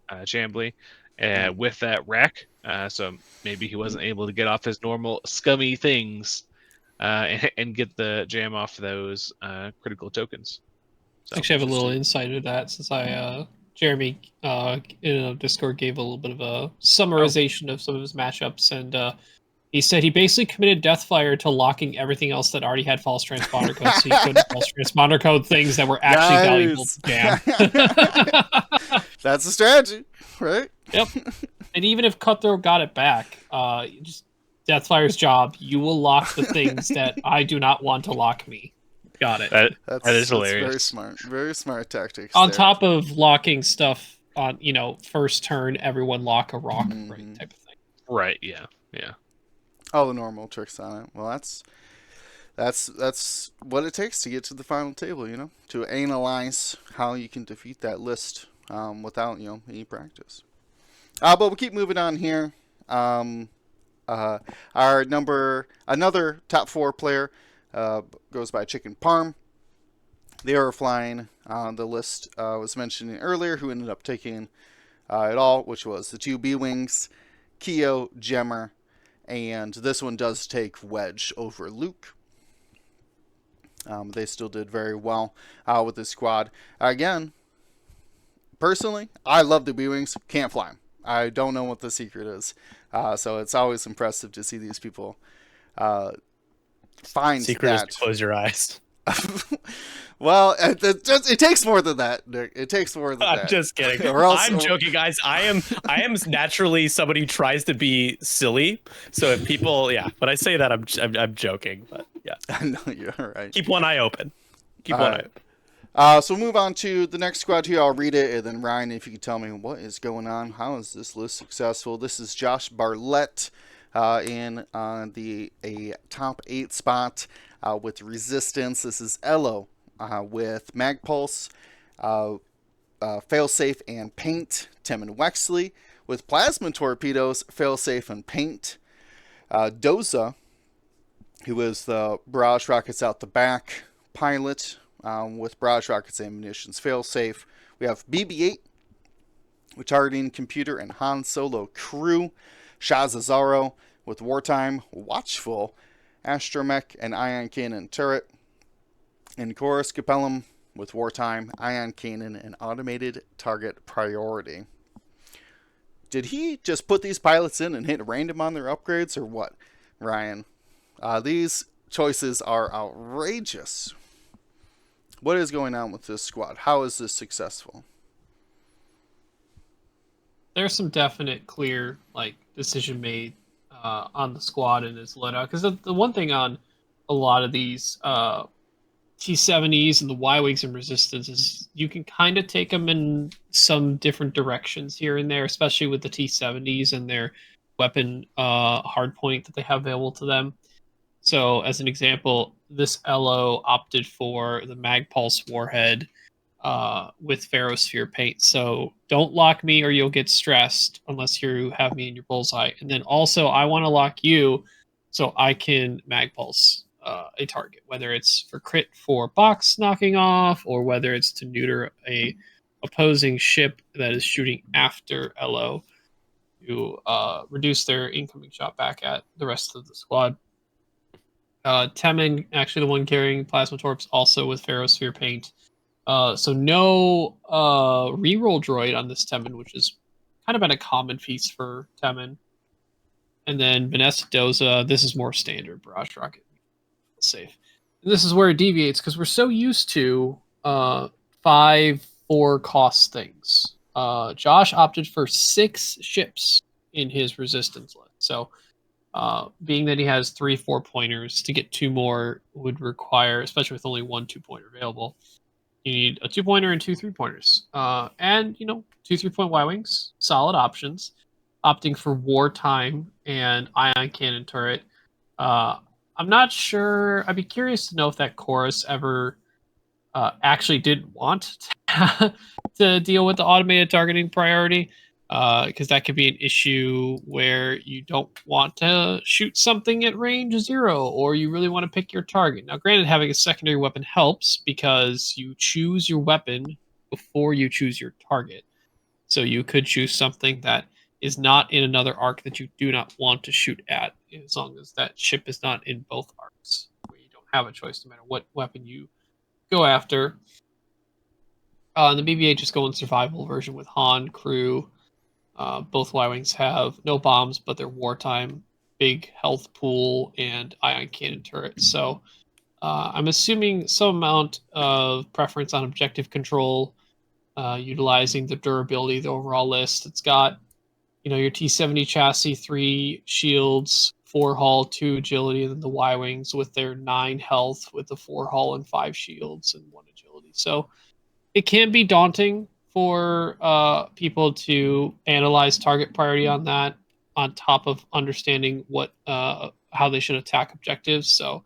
Chambly, with that rack. So maybe he wasn't able to get off his normal scummy things and get the jam off those critical tokens. So, actually, I have a little insight into that since Jeremy in Discord gave a little bit of a summarization of some of his matchups, and he said he basically committed Deathfire to locking everything else that already had false transponder codes, so he couldn't false transponder code things that were actually valuable to jam. That's a strategy, right? Yep. And even if Cutthroat got it back, just Deathfire's job, you will lock the things that I do not want to lock me. Got it. That is hilarious. Very smart tactics. On top of locking stuff on, first turn, everyone lock a rock, right, type of thing. Right. Yeah. All the normal tricks on it. Well, that's what it takes to get to the final table. To analyze how you can defeat that list without any practice. But we'll keep moving on here. Another top 4 player goes by Chicken Parm. They are flying the list I was mentioning earlier, who ended up taking it all, which was the 2 B-Wings, Keo, Gemmer, and this one does take Wedge over Luke. They still did very well with this squad. Again, personally, I love the B-Wings. Can't fly them. I don't know what the secret is. So it's always impressive to see these people find secret that. Is to close your eyes. Well, it takes more than that, Nick. It takes more than that. I'm just kidding. I'm joking, guys. I am naturally somebody who tries to be silly. So if people, when I say that, I'm joking. But yeah, I know you're right. Keep one eye open. So we'll move on to the next squad here. I'll read it, and then Ryan, if you could tell me what is going on. How is this list successful? This is Josh Barlett in a top 8 spot with Resistance. This is Elo with Magpulse, Failsafe, and Paint. Tim and Wexley with Plasma Torpedoes, Failsafe, and Paint. Doza, who is the Barrage Rockets out the back pilot, with Barrage Rockets, Ammunitions, Failsafe. We have BB-8 with Targeting Computer and Han Solo Crew. Shazazaro with wartime, watchful, astromech, and ion cannon turret. And Chorus Capellum with wartime, ion cannon, and automated target priority. Did he just put these pilots in and hit random on their upgrades, or what, Ryan? These choices are outrageous. What is going on with this squad? How is this successful? There's some definite, clear decision made on the squad and its loadout. Because the one thing on a lot of these T-70s and the Y-Wings and Resistance is you can kind of take them in some different directions here and there, especially with the T-70s and their weapon hardpoint that they have available to them. So, as an example, this LO opted for the Magpulse warhead with Ferrosphere paint. So don't lock me or you'll get stressed unless you have me in your bullseye. And then also I want to lock you so I can Magpulse a target, whether it's for crit for box knocking off or whether it's to neuter a opposing ship that is shooting after LO to reduce their incoming shot back at the rest of the squad. Temin, actually the one carrying Plasma Torps, also with Ferrosphere paint. So no reroll droid on this Temin, which is kind of been a common feast for Temin. And then Vanessa Doza, this is more standard barrage rocket. Safe. And this is where it deviates because we're so used to 5-4 cost things. Josh opted for 6 ships in his resistance list. So being that he has 3 4-pointers, to get 2 more would require, especially with only 1 2-pointer available, you need a 2-pointer and 2 3-pointers. And, 2 3-point Y-Wings, solid options. Opting for wartime and ion cannon turret. I'm not sure. I'd be curious to know if that chorus ever actually did want to deal with the automated targeting priority, because that could be an issue where you don't want to shoot something at range 0, or you really want to pick your target. Now, granted, having a secondary weapon helps because you choose your weapon before you choose your target. So you could choose something that is not in another arc that you do not want to shoot at, as long as that ship is not in both arcs, where you don't have a choice no matter what weapon you go after. The BB-8 just go in survival version with Han, crew. Both Y-Wings have no bombs, but they're wartime, big health pool, and ion cannon turret. So I'm assuming some amount of preference on objective control, utilizing the durability, the overall list. It's got your T-70 chassis, 3 shields, 4 hull, 2 agility, and then the Y-Wings with their 9 health with the 4 hull and 5 shields and 1 agility. So it can be daunting for people to analyze target priority on that, on top of understanding what how they should attack objectives. So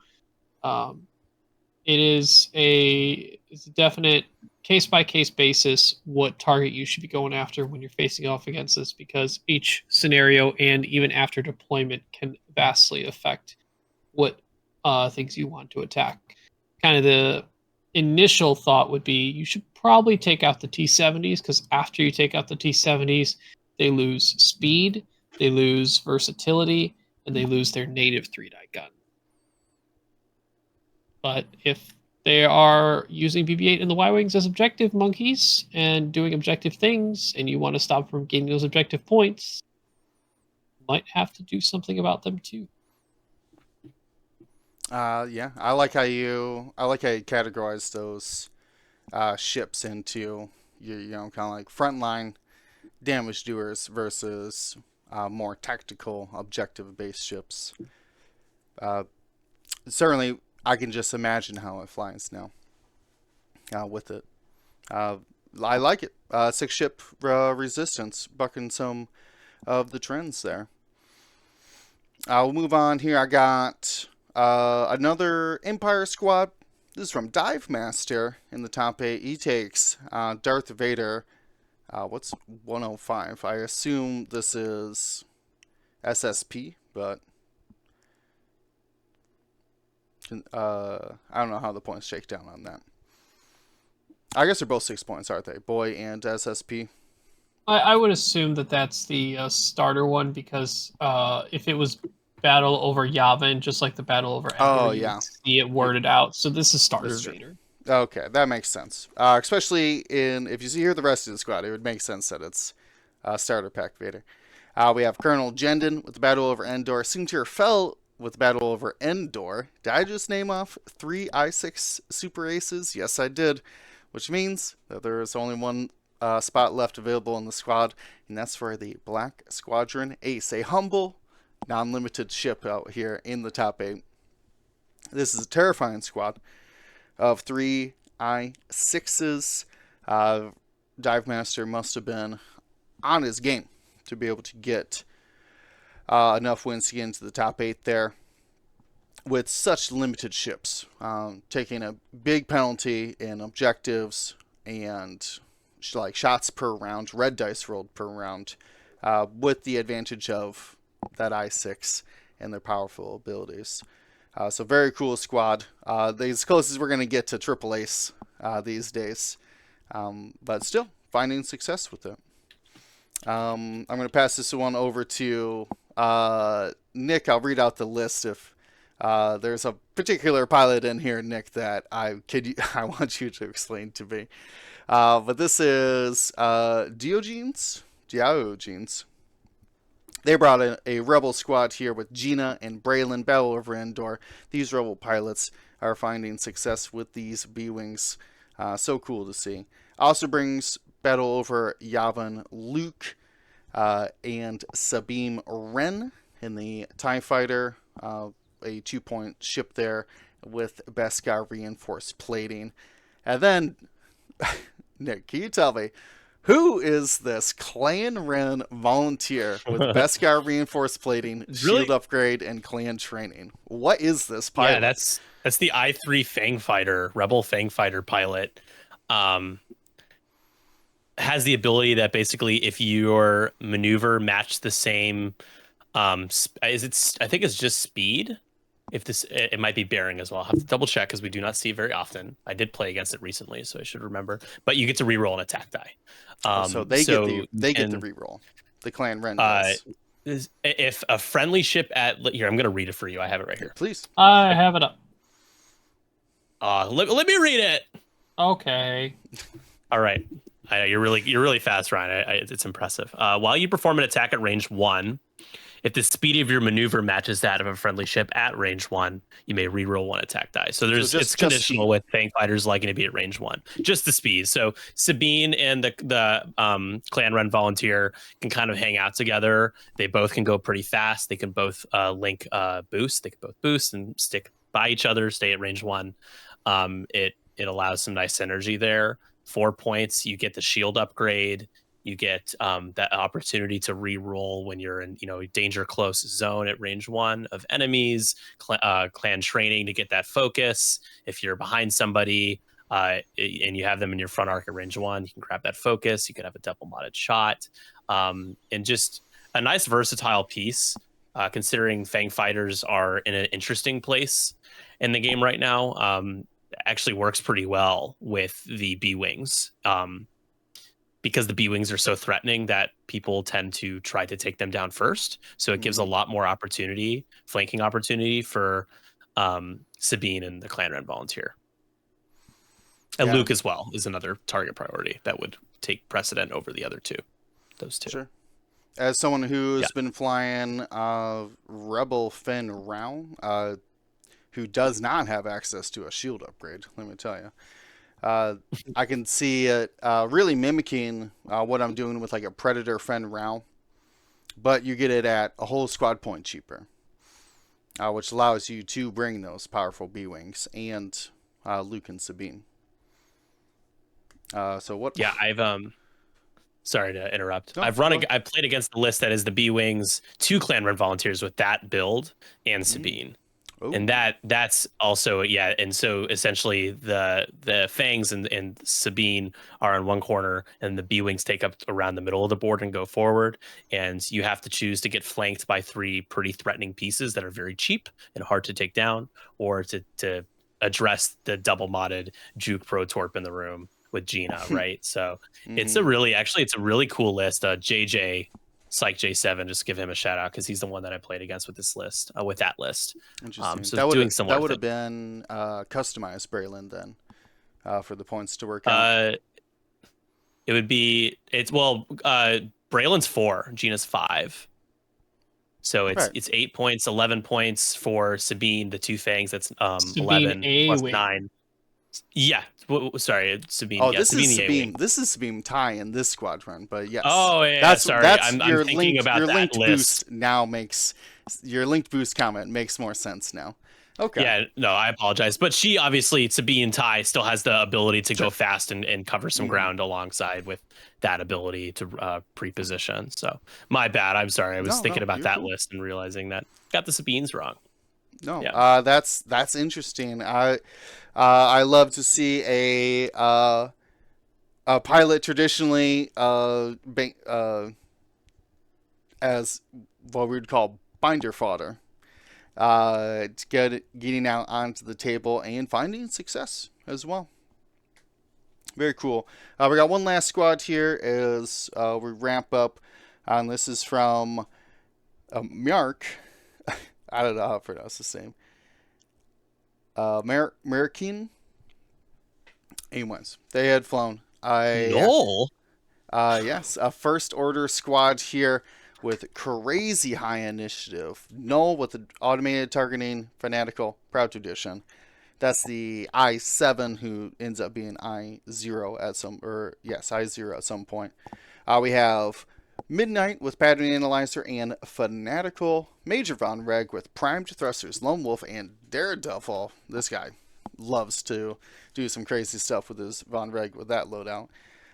it's a definite case-by-case basis what target you should be going after when you're facing off against this, because each scenario and even after deployment can vastly affect what things you want to attack. Kind of the initial thought would be you should probably take out the T-70s, because after you take out the T-70s, they lose speed, they lose versatility, and they lose their native 3-die gun. But if they are using BB-8 and the Y-Wings as objective monkeys and doing objective things, and you want to stop them from gaining those objective points, you might have to do something about them too. Yeah, I like how you categorize those ships into kind of like frontline damage doers versus more tactical objective based ships. Certainly, I can just imagine how it flies now with it. I like it. 6-ship resistance, bucking some of the trends there. I'll move on here. I got another Empire squad. This is from Dive Master in the top 8. He takes Darth Vader. What's 105? I assume this is SSP, but I don't know how the points shake down on that. I guess they're both 6 points, aren't they? Boy and SSP. I would assume that that's the starter one, because if it was battle over Yavin, just like the battle over Endor. Oh, You yeah. see it worded out. So this is Starter That's true. Vader. Okay, that makes sense. Especially if you see here the rest of the squad, it would make sense that it's Starter Pack Vader. We have Colonel Jendon with the battle over Endor. Soontir Fel with the battle over Endor. Did I just name off 3 I6 Super Aces? Yes, I did. Which means that there is only one spot left available in the squad, and that's for the Black Squadron Ace, a humble, non-limited ship out here in the top 8. This is a terrifying squad of 3 I6s. Dive Master must have been on his game to be able to get enough wins to get into the top 8 there with such limited ships, taking a big penalty in objectives and like shots per round, red dice rolled per round, with the advantage of that I6 and their powerful abilities. So very cool squad. As close as we're going to get to Triple Ace these days, but still finding success with it. I'm going to pass this one over to Nick. I'll read out the list if there's a particular pilot in here, Nick, that I want you to explain to me. But this is Diogenes. They brought in a rebel squad here with Gina and Braylon, battle over Endor. These rebel pilots are finding success with these B-Wings. So cool to see. Also brings battle over Yavin, Luke, and Sabine Wren in the TIE Fighter. A 2-point ship there with Beskar reinforced plating. And then, Nick, can you tell me, who is this Clan Wren volunteer with Beskar reinforced plating, shield upgrade, and clan training? What is this pilot? Yeah, that's the I3 Fang Fighter, Rebel Fang Fighter pilot. Has the ability that basically if your maneuver matched the same, I think it's just speed. If it might be bearing as well. I'll have to double check because we do not see it very often. I did play against it recently, so I should remember. But you get to reroll an attack die. So they get the reroll. The Clan Wren does. If a friendly ship here, I'm going to read it for you. I have it right here. Please. I have it up. Let me read it. Okay. All right. You're really fast, Ryan. It's impressive. While you perform an attack at range 1, if the speed of your maneuver matches that of a friendly ship at range 1, you may reroll 1 attack die. So it's conditional with Fang Fighters liking to be at range 1. Just the speed. So Sabine and the Clan Wren volunteer can kind of hang out together. They both can go pretty fast. They can both link boost. They can both boost and stick by each other, stay at range 1. It allows some nice synergy there. 4 points. You get the shield upgrade. You get that opportunity to re-roll when you're in, danger close zone at range 1 of enemies. Clan training to get that focus. If you're behind somebody and you have them in your front arc at range 1, you can grab that focus. You could have a double modded shot, and just a nice versatile piece. Considering Fang Fighters are in an interesting place in the game right now, actually works pretty well with the B-Wings. Because the B-Wings are so threatening that people tend to try to take them down first. So it gives a lot more flanking opportunity for Sabine and the Clan Wren volunteer. And Luke as well is another target priority that would take precedent over the other two. Those two. Sure. As someone who's been flying Rebel Fenn Rao, who does not have access to a shield upgrade, let me tell you. I can see it really mimicking what I'm doing with like a Predator Fenn Rao, but you get it at a whole squad point cheaper, which allows you to bring those powerful B-Wings and Luke and Sabine. So what? Yeah, I've sorry to interrupt. No, I've played against the list that is the B-Wings, 2 Clan Wren volunteers with that build and Sabine. Ooh. And that's also and so essentially the Fangs and Sabine are on one corner and the B-Wings take up around the middle of the board and go forward, and you have to choose to get flanked by 3 pretty threatening pieces that are very cheap and hard to take down, or to address the double modded Juke Pro Torp in the room with Gina, right? So it's a really cool list. JJ Psych J7, just give him a shout out because he's the one that I played against with this list, with that list. Interesting. So that would have been customized Braylon then, for the points to work out. It would be Braylon's 4, Gina's 5. So it's 8 points, 11 points for Sabine, the two fangs. That's 11 plus 9. Yeah, sorry, Sabine. Oh, yeah, this Sabine is the Sabine. A-wing. This is Sabine tie in this squadron, but yes. Oh yeah, that's sorry. That's I'm your thinking linked, about your that linked list. boost now makes your linked boost comment makes more sense now. Okay. Yeah, no, I apologize, but she obviously Sabine tie still has the ability to go fast and cover some ground alongside with that ability to pre-position. So my bad. I'm sorry. I was thinking about that list and realizing that got the Sabines wrong. No, yeah. That's interesting. I love to see a pilot traditionally as what we would call binder fodder, getting out onto the table and finding success as well. Very cool. We got one last squad here as we ramp up, and this is from Mark. I don't know how to pronounce his name. American. Anyways, they had flown. Yes, a first order squad here with crazy high initiative. Null with the automated targeting, fanatical, proud tradition. That's the I7 who ends up being I0 at I0 at some point. We have Midnight with pattern analyzer and fanatical, Major Von Reg with primed thrusters, lone wolf, and daredevil. This guy loves to do some crazy stuff with his Von Reg with that loadout.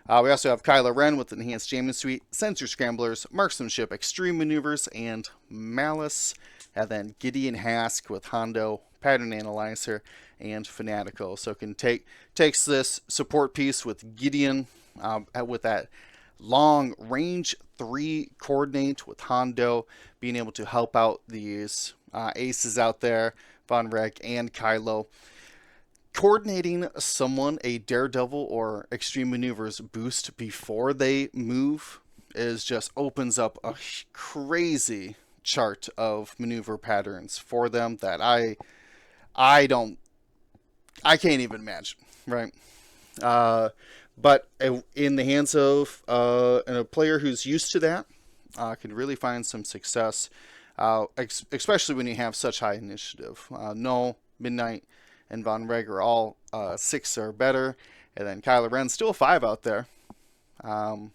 We also have Kylo Ren with enhanced jamming suite, sensor scramblers, marksmanship, extreme maneuvers, and malice. And then Gideon Hask with Hondo, pattern analyzer, and fanatical. So it can takes this support piece with Gideon with that long range 3 coordinate with Hondo, being able to help out these aces out there, Von Reg and Kylo. Coordinating someone a daredevil or extreme maneuvers boost before they move just opens up a crazy chart of maneuver patterns for them that I can't even imagine, right? But in the hands of a player who's used to that, can really find some success, especially when you have such high initiative. No, Midnight and Von Reg are all 6 or better, and then Kylo Ren's still a 5 out there, in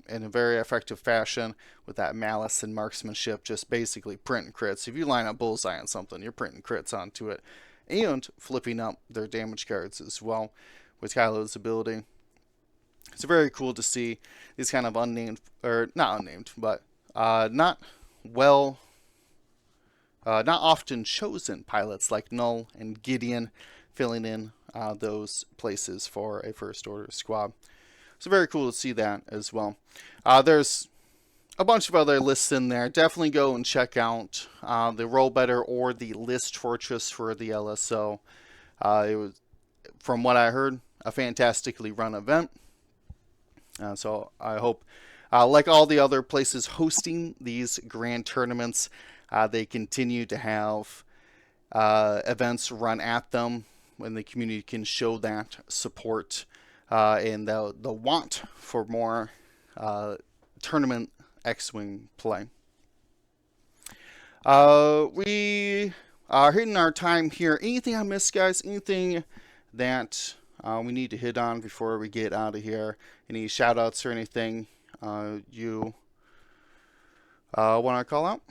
a very effective fashion with that malice and marksmanship, just basically printing crits. If you line up bullseye on something, you're printing crits onto it, and flipping up their damage cards as well with Kylo's ability. It's very cool to see these kind of unnamed, or not unnamed, but not often chosen pilots like Null and Gideon filling in those places for a first order squad. So very cool to see that as well. There's a bunch of other lists in there. Definitely go and check out the Roll Better or the List Fortress for the LSO. It was, from what I heard, a fantastically run event. So I hope, like all the other places hosting these grand tournaments, they continue to have events run at them when the community can show that support and the want for more tournament X-Wing play. We are hitting our time here. Anything I missed, guys? Anything that we need to hit on before we get out of here? Any shout outs or anything you want to call out?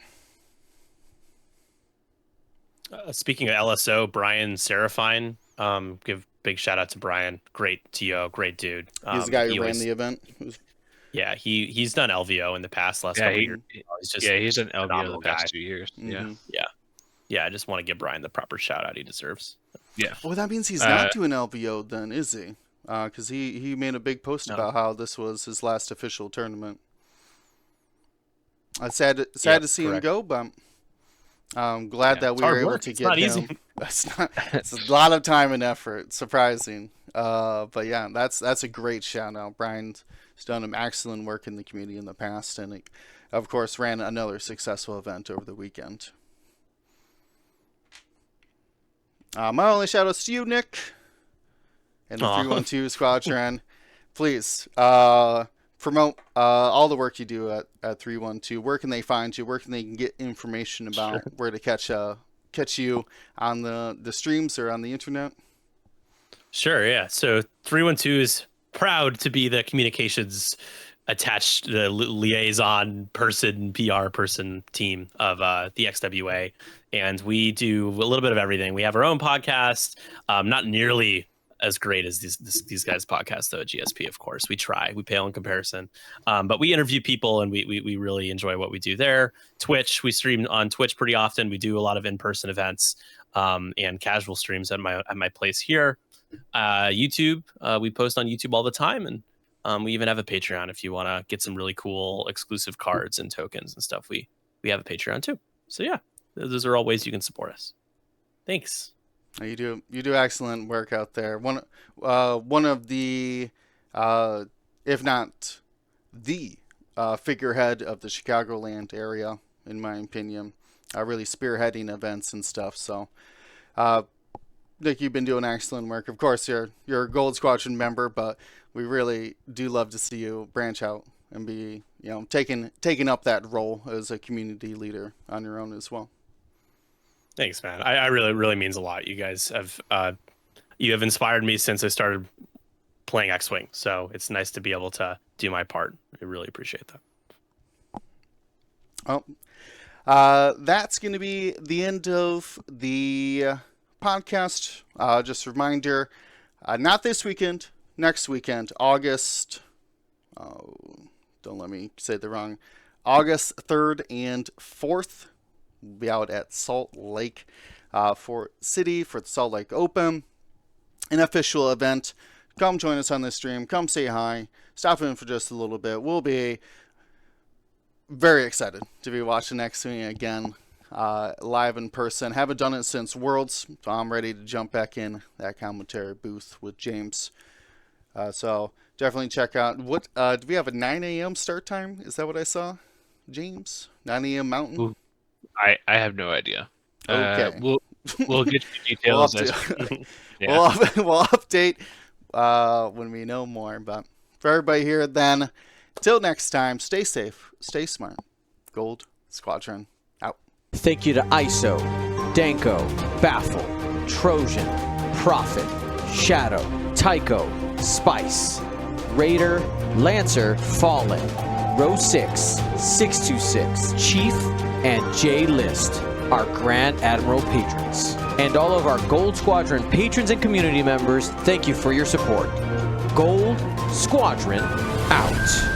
Speaking of LSO, Brian Serafine, give big shout out to Brian. Great TO, great dude. He's the guy who ran the event. Yeah, he's done LVO in the past couple years. He's an LVO the past 2 years. Mm-hmm. Yeah. I just want to give Brian the proper shout out he deserves. Yeah. Well, that means he's not doing LVO then, is he? Because he made a big post about how this was his last official tournament. It's sad to see him go, but I'm glad that we were able to get him. Easy. It's a lot of time and effort. Surprising. But yeah, that's a great shout out. Brian He's done an excellent work in the community in the past, and he, of course, ran another successful event over the weekend. My only shout-outs to you, Nick, and the 312 Squadron. Please promote all the work you do at 312. Where can they find you? Where can they get information about where to catch you on the streams or on the internet? Sure, yeah. So 312 is proud to be the communications attached, the liaison person, PR person team of the XWA. And we do a little bit of everything. We have our own podcast, not nearly as great as these guys' podcasts, though, at GSP, of course. We try. We pale in comparison. But we interview people, and we really enjoy what we do there. Twitch, we stream on Twitch pretty often. We do a lot of in-person events and casual streams at my place here. YouTube, we post on YouTube all the time, and we even have a Patreon if you want to get some really cool exclusive cards and tokens and stuff. We have a Patreon too. So yeah, those are all ways you can support us. Thanks. You do excellent work out there. One of the, if not the figurehead of the Chicagoland area, in my opinion, really spearheading events and stuff. So, Nick, you've been doing excellent work. Of course, you're a Gold Squadron member, but we really do love to see you branch out and be, taking up that role as a community leader on your own as well. Thanks, man. I really means a lot. You guys have you have inspired me since I started playing X-Wing. So it's nice to be able to do my part. I really appreciate that. Oh, that's going to be the end of the podcast. Just a reminder, not this weekend, next weekend, August. Don't let me say the wrong. August 3rd and 4th. We'll be out at Salt Lake City for the Salt Lake Open, an official event. Come join us on this stream. Come say hi. Stop in for just a little bit. We'll be very excited to be watching X-Wing again live in person. Haven't done it since Worlds, so I'm ready to jump back in that commentary booth with James. So definitely check out. What do we have, a 9 a.m. start time? Is that what I saw, James? 9 a.m. Mountain? Ooh. I have no idea. Okay. We'll get you details. We'll update when we know more. But for everybody here, then, till next time, stay safe, stay smart. Gold Squadron out. Thank you to ISO, Danko, Baffle, Trojan, Prophet, Shadow, Tycho, Spice, Raider, Lancer, Fallen, Row 6, 626, Chief, and J-List, our Grand Admiral patrons. And all of our Gold Squadron patrons and community members, thank you for your support. Gold Squadron out.